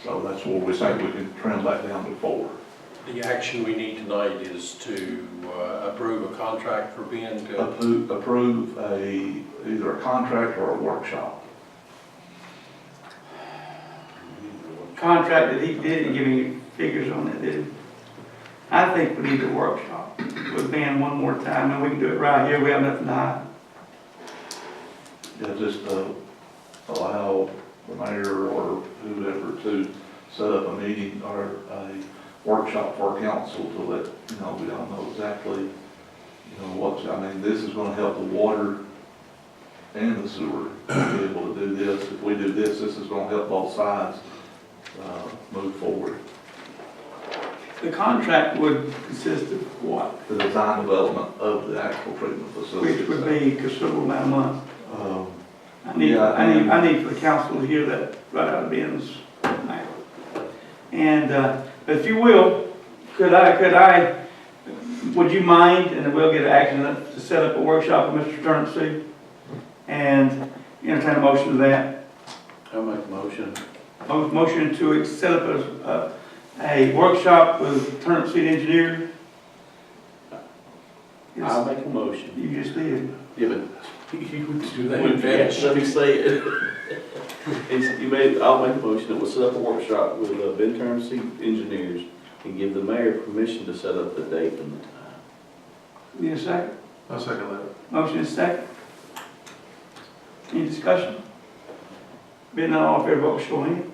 So that's where we think we can trim that down to 4. The action we need tonight is to approve a contract for Ben to... Approve either a contract or a workshop. Contract that he didn't give any figures on it, did he? I think we need a workshop with Ben one more time, and we can do it right here, we have nothing to hide. Yeah, just allow the mayor or whoever to set up a meeting or a workshop for council to let, we don't know exactly, this is gonna help the water and the sewer be able to do this. If we do this, this is gonna help both sides move forward. The contract would consist of what? The design development of the actual treatment facility. Which would be a considerable amount of money. Yeah, I need for the council to hear that right out of Ben's mouth. And, if you will, would you mind, and we'll get action to set up a workshop with Mr. Turnipseed and entertain a motion to that? I'll make a motion. Motion to set up a workshop with Turnipseed Engineering. I'll make a motion. You just did. Yeah, but You do that in advance. let me say it. I'll make a motion that we'll set up a workshop with Ben Turnipseed Engineers and give the mayor permission to set up the date and the time. Need a second? I'll second that. Motion is second. Any discussion? Being none, all in favor, vote by show of hands.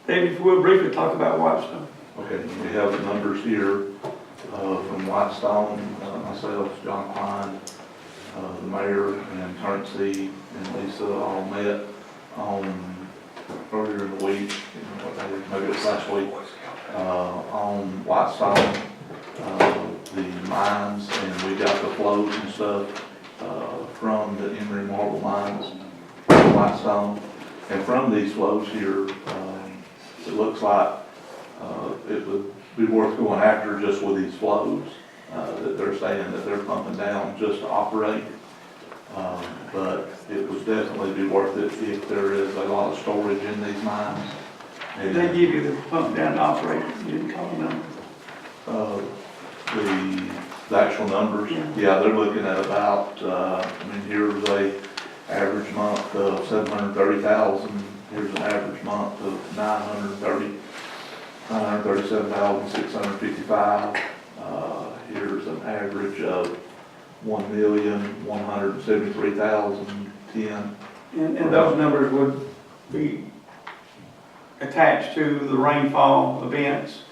David, if you will briefly talk about Whitestone. Okay, we have the numbers here from Whitestone, myself, John Klein, the mayor, and Turnipseed, and Lisa all met earlier in the week, maybe it was last week, on Whitestone, the mines, and we got the flows and stuff from the Emery Marble mines in Whitestone. And from these flows here, it looks like it would be worth going after just with these flows that they're saying that they're pumping down just to operate. But it would definitely be worth it if there is a lot of storage in these mines. Did they give you the pump down to operate? You didn't call them. The actual numbers, yeah, they're looking at about, here's a average month of 730,000. Here's an average month of 937,655. Here's an average of 1,173,010. And those numbers would be attached to the rainfall events.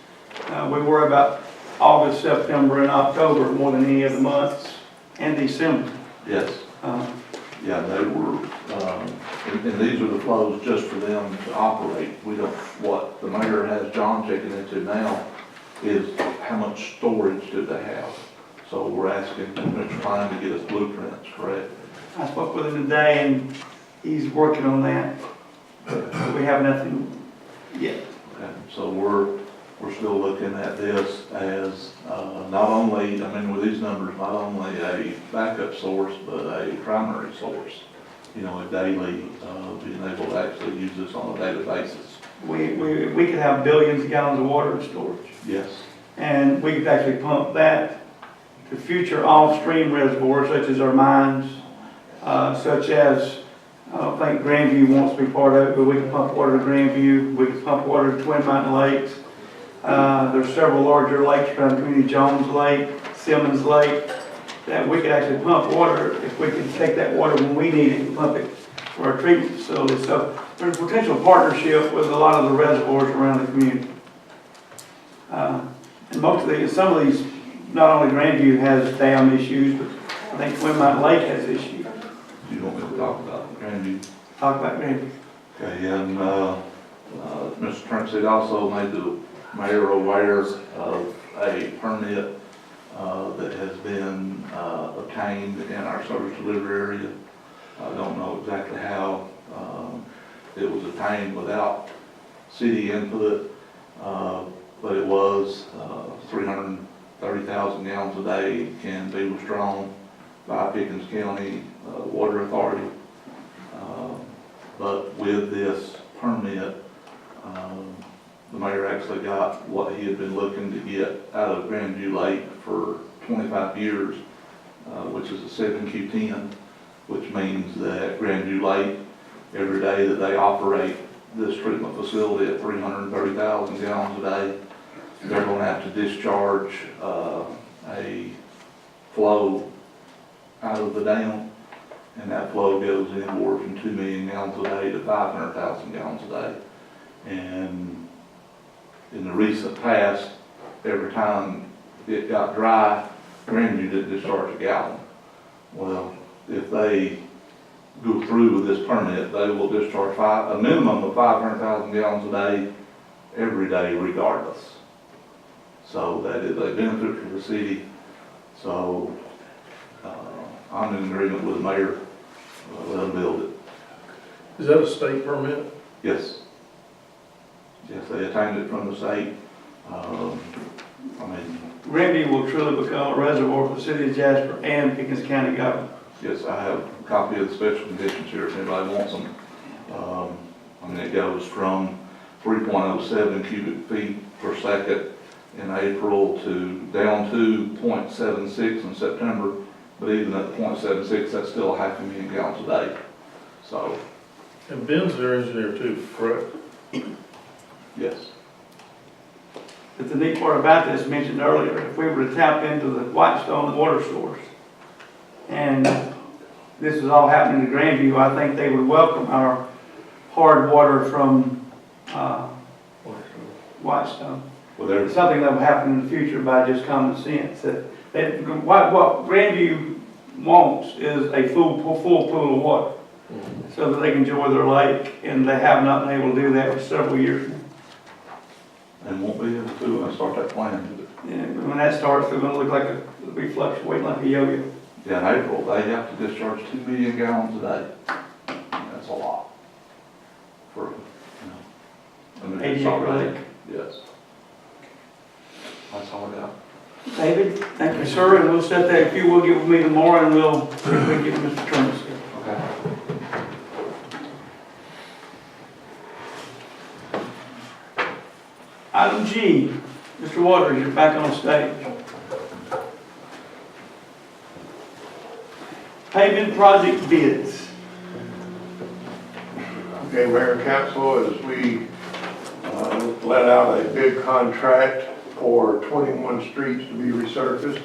We worry about August, September, and October more than any other months, and December. Yes. Yeah, they were, and these are the flows just for them to operate. We don't, what the mayor has John checking into now is how much storage do they have? So we're asking Mr. Klein to get us blueprints, correct? I spoke with him today, and he's working on that. We have nothing yet. Okay, so we're still looking at this as not only, with these numbers, not only a backup source, but a primary source. A daily, being able to actually use this on a daily basis. We could have billions of gallons of water in storage. Yes. And we could actually pump that to future off-stream reservoirs such as our mines, such as, I don't think Grandview wants to be part of it, but we can pump water to Grandview, we can pump water to Twin Mountain Lakes. There's several larger lakes around the community, Jones Lake, Simmons Lake, that we could actually pump water if we could take that water when we need it and pump it for our treatment facility. So there's a potential partnership with a lot of the reservoirs around the community. And most of these, some of these, not only Grandview has dam issues, but I think Twin Mountain Lake has issues. You want me to talk about Grandview? Talk about Grandview. Okay, and Mr. Turnstead also made the mayor aware of a permit that has been obtained in our service delivery area. I don't know exactly how it was obtained without city input, but it was 330,000 gallons a day can be withdrawn by Pickens County Water Authority. But with this permit, the mayor actually got what he had been looking to get out of Grandview Lake for 25 years, which is a 7Q10, which means that Grandview Lake, every day that they operate this treatment facility at 330,000 gallons a day, they're going to have to discharge a flow out of the dam, and that flow goes anywhere from 2 million gallons a day to 500,000 gallons a day. And in the recent past, every time it got dry, Grandview didn't discharge a gallon. Well, if they go through with this permit, they will discharge a minimum of 500,000 gallons a day, every day regardless. So that is a benefit for the city. So I'm in agreement with the mayor, let them build it. Is that a state permit? Yes. Yes, they attained it from the state. Grandview will truly become a reservoir for the city of Jasper and Pickens County government. Yes, I have a copy of the special conditions here if anybody wants them. It goes from 3.07 cubic feet per second in April to down to 0.76 in September, but even at 0.76, that's still 500,000 gallons a day. So. And Ben's their engineer too, correct? Yes. But the neat part about this, mentioned earlier, if we were to tap into the Whitestone water source, and this is all happening to Grandview, I think they would welcome our hard water from Whitestone. Well, there's something that will happen in the future by just common sense. What Grandview wants is a full pool of water, so that they can enjoy their lake, and they have not been able to do that for several years now. And won't be able to when I start that plan. Yeah, but when that starts, they're going to look like it'll be fluctuating like a yo-yo. Yeah, in April, they have to discharge 2 million gallons a day. That's a lot. For, 80 acre lake. Yes. That's all I got. David, thank you, sir, and we'll set that queue. We'll get with me tomorrow, and we'll see if we can get Mr. Turner. Okay. Item G, Mr. Waters, you're back on stage. Paving project bids. Okay, Mayor and Council, as we let out a bid contract for 21 streets to be resurfaced.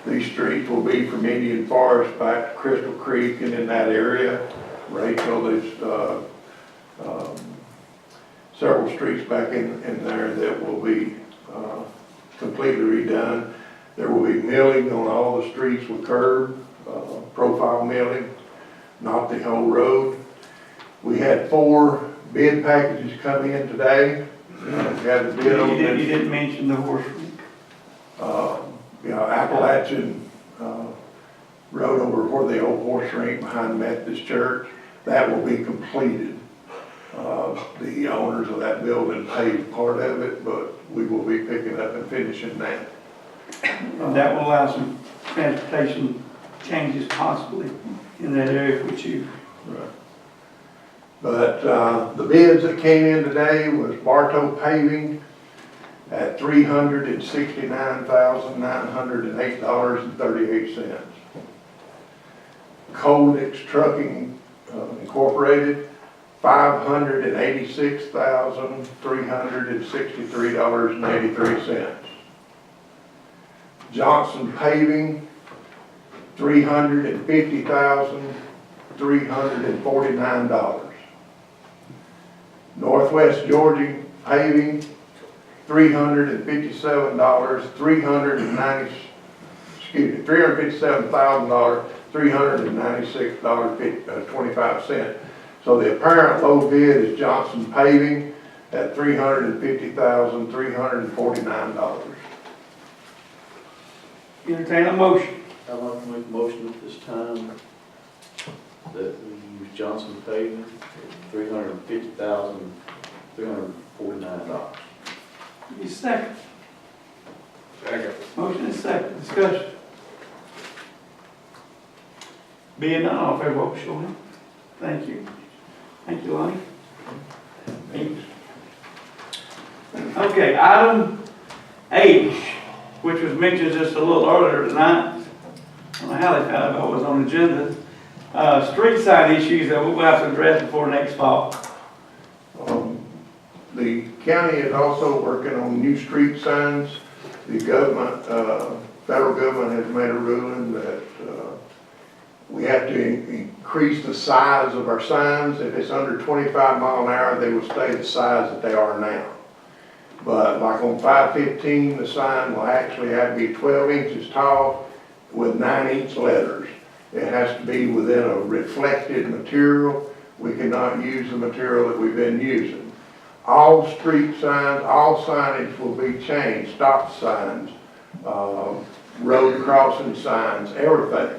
These streets will be from Indian Forest back to Crystal Creek and in that area. Rachel, there's several streets back in there that will be completely redone. There will be milling on all the streets with curb, profile milling, not the whole road. We had 4 bid packages come in today. We had a bid on You didn't mention the horse rink. Appalachian Road over where the old horse rink behind the Methodist Church, that will be completed. The owners of that building paid part of it, but we will be picking up and finishing that. And that will allow some transportation changes possibly in that area if we choose. Right. But the bids that came in today was Bartow Paving at $369,908.38. Codex Trucking Incorporated, $586,363.83. Johnson Paving, $350,349. Northwest Georgia Paving, $357,396. $357,396.25. So the apparent low bid is Johnson Paving at $350,349. Entertain a motion. I'd like to make a motion at this time that we use Johnson Paving for $350,349. Give me a second. Second. Motion is second. Discussion. Being none, all in favor, vote by show of hands. Thank you. Thank you, Lonnie. Thanks. Okay, item H, which was mentioned just a little earlier tonight. I don't know how they found out it was on the agenda. Street sign issues that we'll have to address before next fall. The county is also working on new street signs. The government, federal government has made a ruling that we have to increase the size of our signs. If it's under 25 mile an hour, they will stay the size that they are now. But like on 515, the sign will actually have to be 12 inches tall with 9-inch letters. It has to be within a reflected material. We cannot use the material that we've been using. All street signs, all signage will be changed, stop signs, road crossing signs, everything.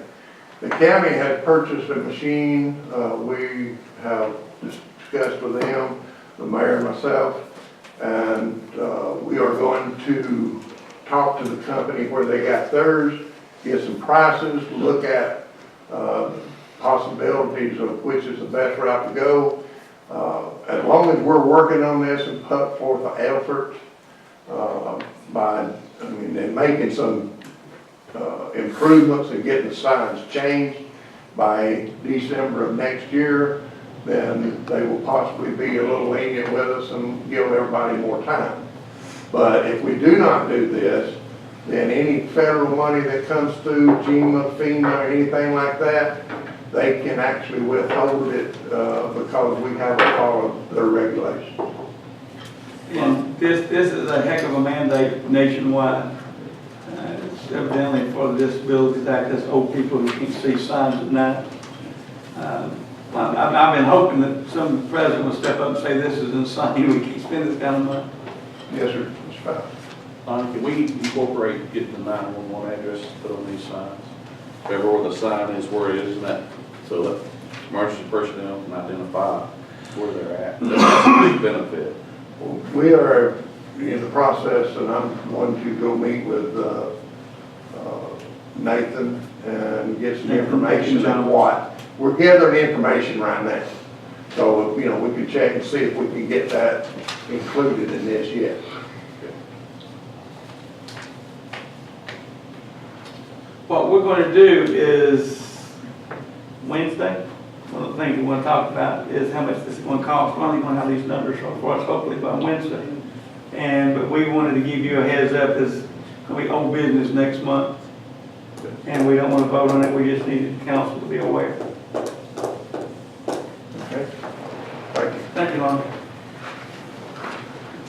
The county has purchased a machine. We have discussed with them, the mayor and myself, and we are going to talk to the company where they got theirs, get some prices, look at possibilities of which is the best route to go. As long as we're working on this and put forth an effort and making some improvements and getting the signs changed by December of next year, then they will possibly be a little lenient with us and give everybody more time. But if we do not do this, then any federal money that comes through, GEMA, FEMA, or anything like that, they can actually withhold it because we haven't followed their regulations. And this is a heck of a mandate nationwide. It's evidently for the Disabilities Act, that's old people who can't see signs at night. I've been hoping that some president will step up and say this is insane, we can't spend this kind of money. Yes, sir. That's fine. Can we incorporate getting the 911 addresses put on these signs? Where the sign is, where it is, and that, so that emergency personnel can identify where they're at. That's a big benefit. We are in the process, and I'm going to go meet with Nathan and get some information on what. We're gathering information right now. So, we can check and see if we can get that included in this yet. What we're going to do is Wednesday, one of the things we want to talk about is how much this is going to cost. We're only going to have these numbers for us hopefully by Wednesday. But we wanted to give you a heads up. This is going to be old business next month. And we don't want to vote on it. We just need the council to be aware. Okay. Thank you. Thank you, Lonnie.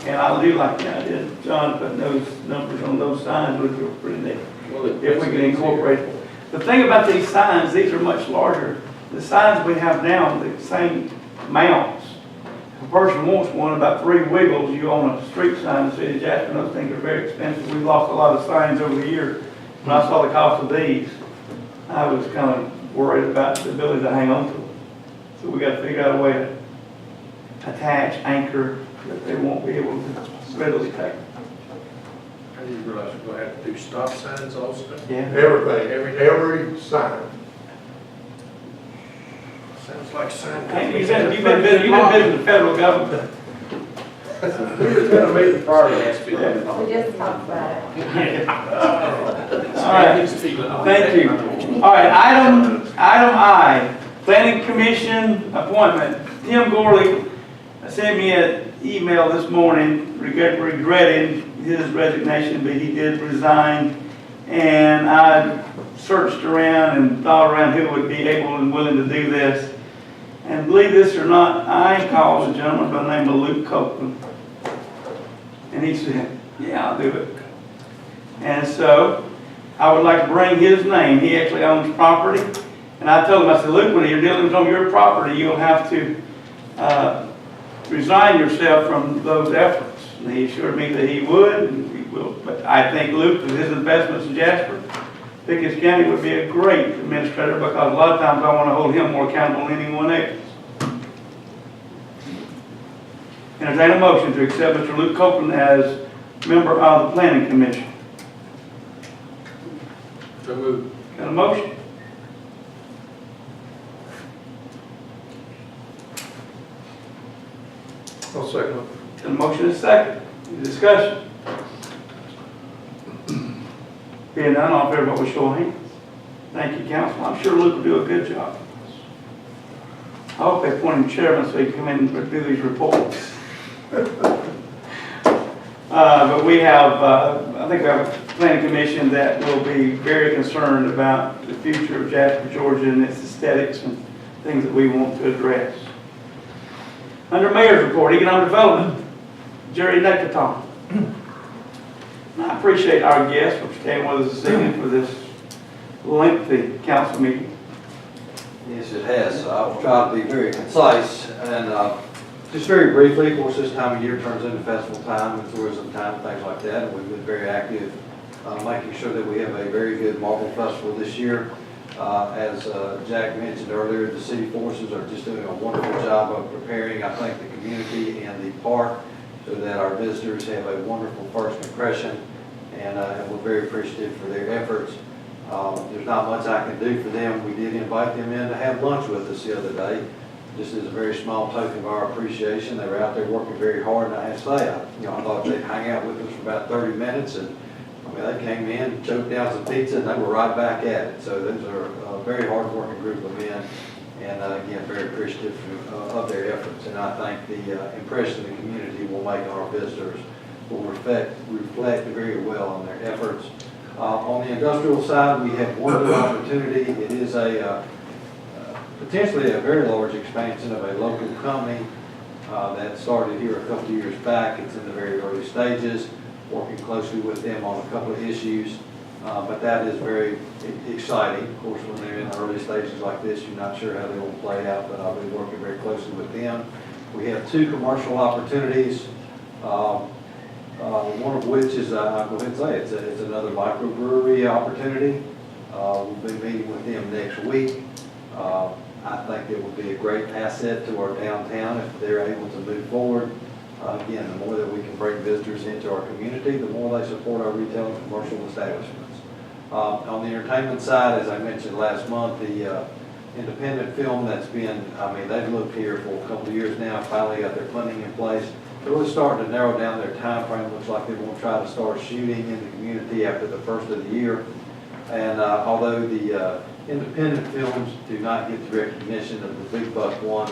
And I do like the idea of John putting those numbers on those signs, which are pretty neat. Well, If we can incorporate it. The thing about these signs, these are much larger. The signs we have now, the same mounts. If a person wants one, about 3 wiggles, you own a street sign in the city of Jasper, and those things are very expensive. We've lost a lot of signs over the years. When I saw the cost of these, I was kind of worried about the ability to hang on to them. So we got to figure out a way to attach, anchor, that they won't be able to readily take. I didn't realize we're going to have to do stop signs also. Yeah. Everything, every sign. Sounds like sign. Hey, you've been busy in the federal government. We just got to make the progress. We just talked about it. All right, thank you. All right, Item I, Planning Commission appointment. Tim Ghorley sent me an email this morning regretting his resignation, but he did resign. And I searched around and thought around who would be able and willing to do this. And believe this or not, I called a gentleman by the name of Luke Copeland. And he said, yeah, I'll do it. And so I would like to bring his name. He actually owns property. And I told him, I said, Luke, when you're dealing on your property, you'll have to resign yourself from those efforts. And he assured me that he would, and he will. But I think Luke, with his investments in Jasper, Pickens County would be a great administrator, because a lot of times I want to hold him more accountable than anyone else. Entertain a motion to accept Mr. Luke Copeland as member of the Planning Commission. So moved. Got a motion? I'll second it. Got a motion and a second. Any discussion? Being none, all in favor, vote with show of hands. Thank you, council. I'm sure Luke will do a good job. I hope they appoint him chairman so he can come in and do these reports. But we have, I think we have a planning commission that will be very concerned about the future of Jasper, Georgia, and its aesthetics and things that we want to address. Under Mayor's report, economic development, Gerry Nechvatal. I appreciate our guests for staying with us this evening for this lengthy council meeting. Yes, it has. I will try to be very concise and just very briefly. Of course, this time of year turns into festival time and tourism time, things like that. And we've been very active making sure that we have a very good marble festival this year. As Jack mentioned earlier, the city forces are just doing a wonderful job of preparing, I think, the community and the park so that our visitors have a wonderful first impression, and we're very appreciative for their efforts. There's not much I can do for them. We did invite them in to have lunch with us the other day, just as a very small token of our appreciation. They were out there working very hard, and I have to say, I thought they'd hang out with us for about 30 minutes, and they came in, choked down some pizza, and they were right back at it. So those are a very hard-working group of men, and again, very appreciative of their efforts. And I think the impression the community will make on our visitors will reflect very well on their efforts. On the industrial side, we have one new opportunity. It is potentially a very large expansion of a local company that started here a couple of years back. It's in the very early stages, working closely with them on a couple of issues. But that is very exciting. Of course, when they're in the early stages like this, you're not sure how they will play out, but I'll be working very closely with them. We have two commercial opportunities. One of which is, I'll go ahead and say, it's another microbrewery opportunity. We'll be meeting with them next week. I think it will be a great asset to our downtown if they're able to move forward. Again, the more that we can bring visitors into our community, the more they support our retail and commercial establishments. On the entertainment side, as I mentioned last month, the independent film that's been, they've looked here for a couple of years now, finally got their funding in place. They're really starting to narrow down their time frame. Looks like they want to try to start shooting in the community after the first of the year. And although the independent films do not get the recognition of the big buck ones,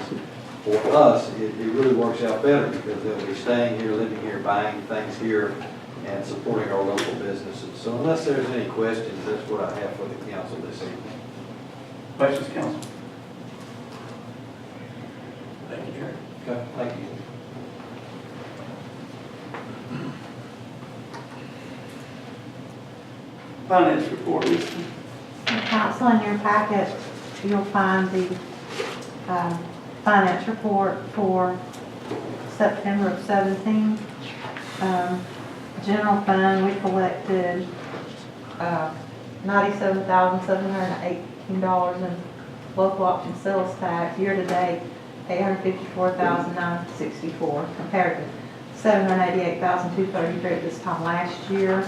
for us, it really works out better because they'll be staying here, living here, buying things here, and supporting our local businesses. So unless there's any questions, that's what I have for the council this evening. Questions, council? Thank you, Jerry. Okay, thank you. Finance report, Lisa. Council, in your packet, you'll find the finance report for September of 17. General fund, we collected $97,718 in local option sales tax. Year to date, $854,964 compared to $788,233 at this time last year.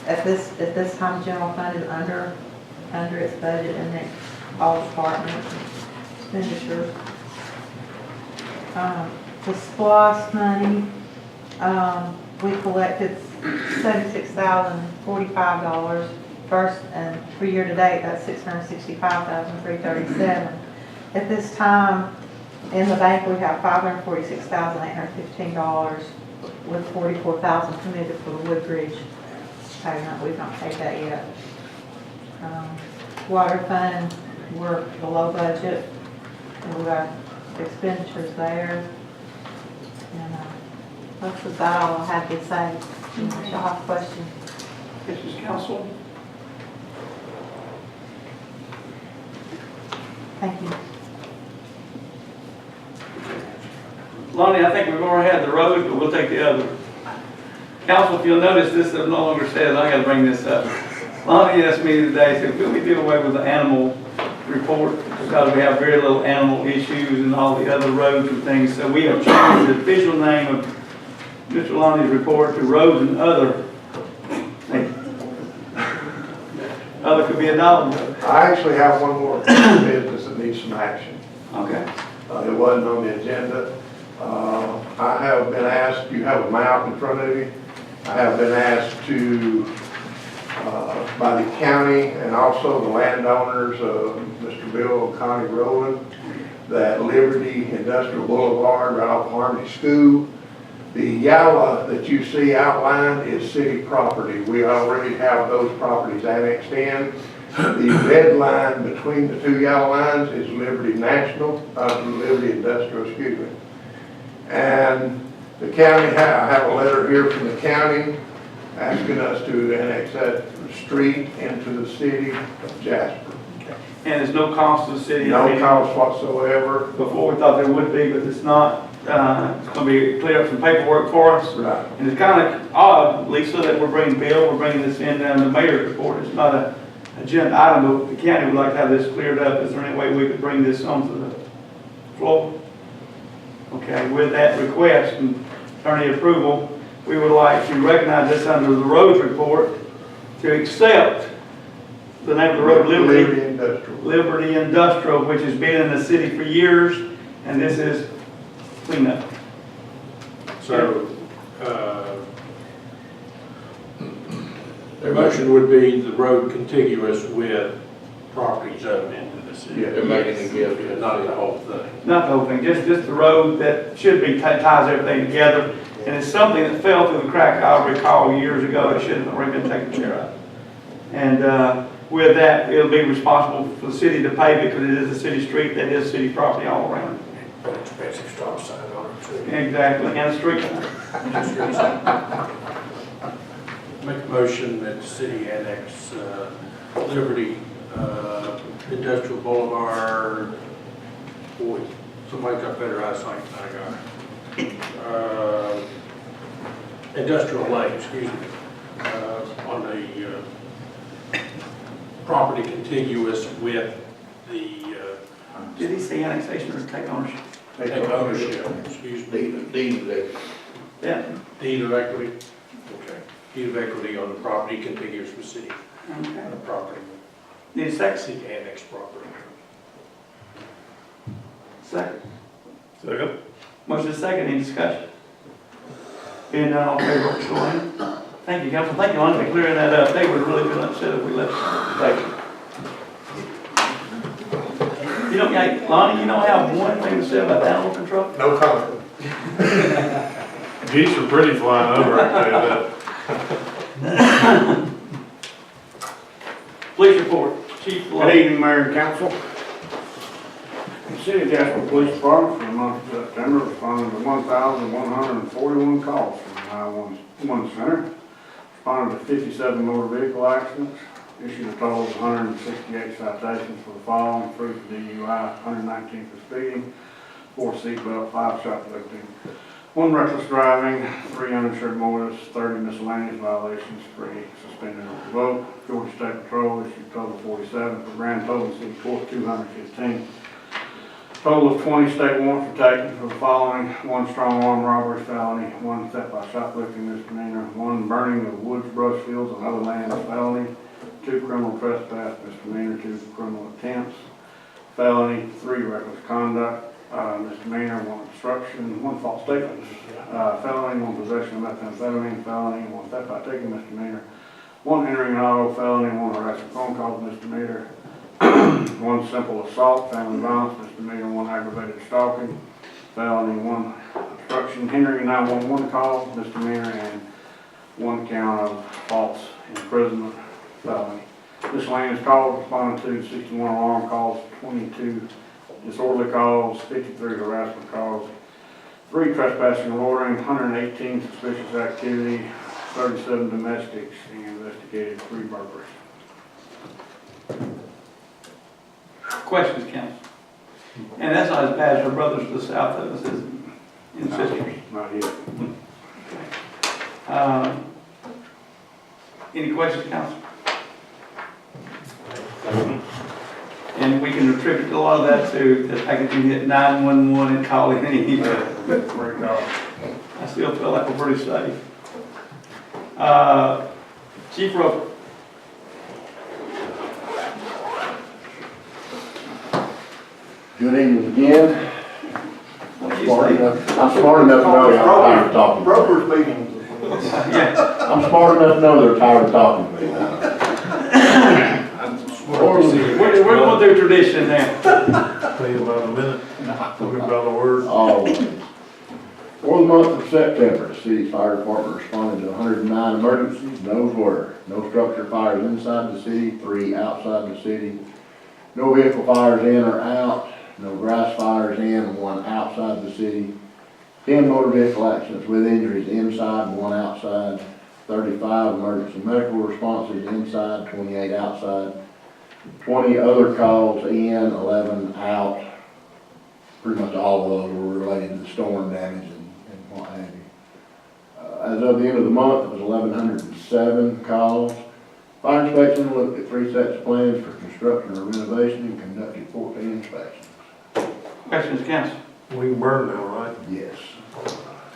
At this time, general fund is under its budget, and then all departments and expenditures. The SPOS money, we collected $76,045 First, and for year-to-date, that's $665,337. At this time, in the bank, we have $546,815 with $44,000 committed for the Woodbridge payment. We've not paid that yet. Water fund, we're below budget, and we've got expenditures there. And that's about all I had to say. Unless y'all have questions. Questions, council? Thank you. Lonnie, I think we've already had the road, but we'll take the other. Council, if you'll notice, this no longer says, I gotta bring this up. Lonnie asked me today, said, could we do away with the animal report? Because we have very little animal issues and all the other roads and things. So we have changed the official name of Mr. Lonnie's report to roads and other. Other could be a dog. I actually have one more business that needs some action. Okay. It wasn't on the agenda. I have been asked, you have a map in front of you. I have been asked to, by the county and also the landowners, Mr. Bill and Connie Rowland, that Liberty Industrial Boulevard right off Harmony School, the yellow that you see outlined is city property. We already have those properties annexed in. The red line between the two yellow lines is Liberty Liberty Industrial, excuse me. And the county, I have a letter here from the county asking us to annex that street into the city of Jasper. And there's no cost to the city? No cost whatsoever. Before we thought there would be, but it's not. It's going to be clear up some paperwork for us. Right. And it's kind of odd, Lisa, that we're bringing Bill, we're bringing this in the mayor's report. It's not an agenda item, but the county would like to have this cleared up. Is there any way we could bring this onto the floor? Okay, with that request and attorney approval, we would like to recognize this under the roads report to accept the name of the road, Liberty Industrial. Liberty Industrial, which has been in the city for years, and this is cleanup. So, the motion would be the road contiguous with property zoned into the city. Yeah, Making a gift, not the whole thing. Not the whole thing, just the road that should be, ties everything together. And it's something that fell through the crack, I recall years ago, it should have already been taken care of. And with that, it'll be responsible for the city to pave it because it is a city street, that is city property all around. An expensive stop sign on it too. Exactly, and a street sign. Make a motion that the city annex Liberty Industrial Boulevard. Boy, somebody's got better eyesight than I got. Industrial Lane, excuse me, on the property contiguous with the Did he say annexation or take ownership? take ownership, excuse me. Deed of equity. Yeah. Deed of equity. Okay. Deed of equity on the property contiguous with city Okay. property. Need a second? City annex property. Second. Second. Motion second, any discussion? Being none, all in favor, vote so in. Thank you, council. Thank you, Lonnie, for clearing that up. They would have really been upset if we left. Thank you. You don't, hey, Lonnie, you don't have one thing to say about animal control? No comment. Geese are pretty flying over, I tell you that. Police report, Chief. Good evening, Mayor and Council. The City of Jasper Police Department for the month of September responded to 1,141 calls from the 911 Center. Responded to 57 motor vehicle accidents. Issued a total of 168 citations for the following: 3 for DUI, 119 for speeding, 4 seatbelt, 5 shoplifting, 1 reckless driving, 3 uninsured motorists, 30 miscellaneous violations, 3 suspended or revoked. Georgia State Patrol issued a total of 47 for grand total city court 215. Total of 20 state warrants were taken for the following: 1 strong arm robbery felony, 1 theft by shoplifting misdemeanor, 1 burning of woods, brush fields, and other land felony, 2 criminal trespass misdemeanor, 2 criminal attempts felony, 3 reckless conduct misdemeanor, 1 obstruction, 1 false statement felony, 1 possession of methamphetamine felony, 1 theft by taking misdemeanor, 1 entering an auto felony, 1 harassment phone call misdemeanor, 1 simple assault, family violence misdemeanor, 1 aggravated stalking, felony, 1 obstruction, hindering a 911 call misdemeanor, and 1 count of false imprisonment felony. Miscellaneous calls responded to 61 alarm calls, 22 disorderly calls, 53 harassment calls, 3 trespassing or loitering, 118 suspicious activity, 37 domestics, and investigated 3 burglaries. Questions, council? And that's not as bad as our brothers to the south of us, is it? In sisters. Not yet. Any questions, council? And we can attribute a lot of that to the fact that you hit 911 and call in any. I still feel like we're pretty safe. Chief Roper. Good evening again. I'm smart enough to know they're tired of talking. Brokers meeting. I'm smart enough to know they're tired of talking to me now. We're going through tradition now. Tell you about a minute, tell me about a word. Always. For the month of September, the city's fire department responded to 109 emergencies, those were no structure fires inside the city, 3 outside the city, no vehicle fires in or out, no grass fires in, 1 outside the city, 10 motor vehicle accidents with injuries inside, 1 outside, 35 emergency medical responses inside, 28 outside, 20 other calls in, 11 out. Pretty much all of those were related to the storm damage and what have you. As of the end of the month, it was 1,107 calls. Fire inspection looked at 3 sets of plans for construction or renovation and conducted 14 inspections. Questions, council? We can burn now, right? Yes.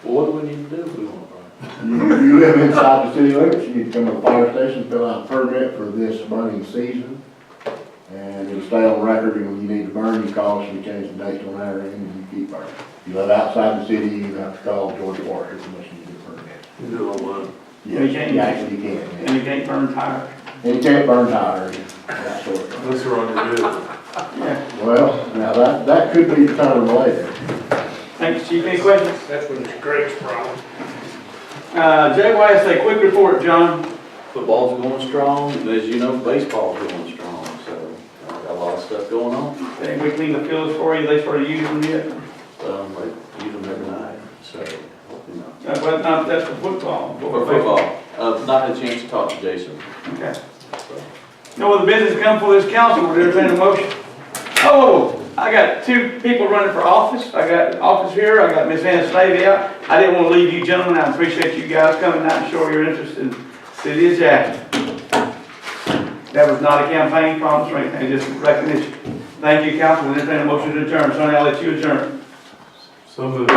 Well, what do we need to do if we want to burn? You live inside the city limits, you need to come to the fire station, fill out a permit for this burning season. And it'll stay on record, and when you need to burn, you call us, we change the date on our end, and you keep burning. If you live outside the city, you have to call Georgia Water unless you get a permit. You do it online. Yes, you actually can. And you can't burn tires. And you can't burn tires, that sort of thing. Unless they're on your vehicle. Yeah. Well, now that could be determined later. Thanks, Chief. Any questions? That's when it's Greg's problem. JYSA, quick report, John. Football's going strong, and as you know, baseball's going strong, so got a lot of stuff going on. Think we cleaned the fields for you, they started using them yet? They use them every night, so, you know. But not, that's for football. For football, not had a chance to talk to Jason, Okay. so. No other business come for this council, we're entertaining a motion. Oh, I got 2 people running for office. I got office here, I got Miss Sneve out. I didn't want to leave you gentlemen, I appreciate you guys coming out and showing your interest in the city of Jasper. That was not a campaign promise or anything, just recognition. Thank you, council, we're entertaining a motion to adjourn. Sonny, I'll let you adjourn. So moved.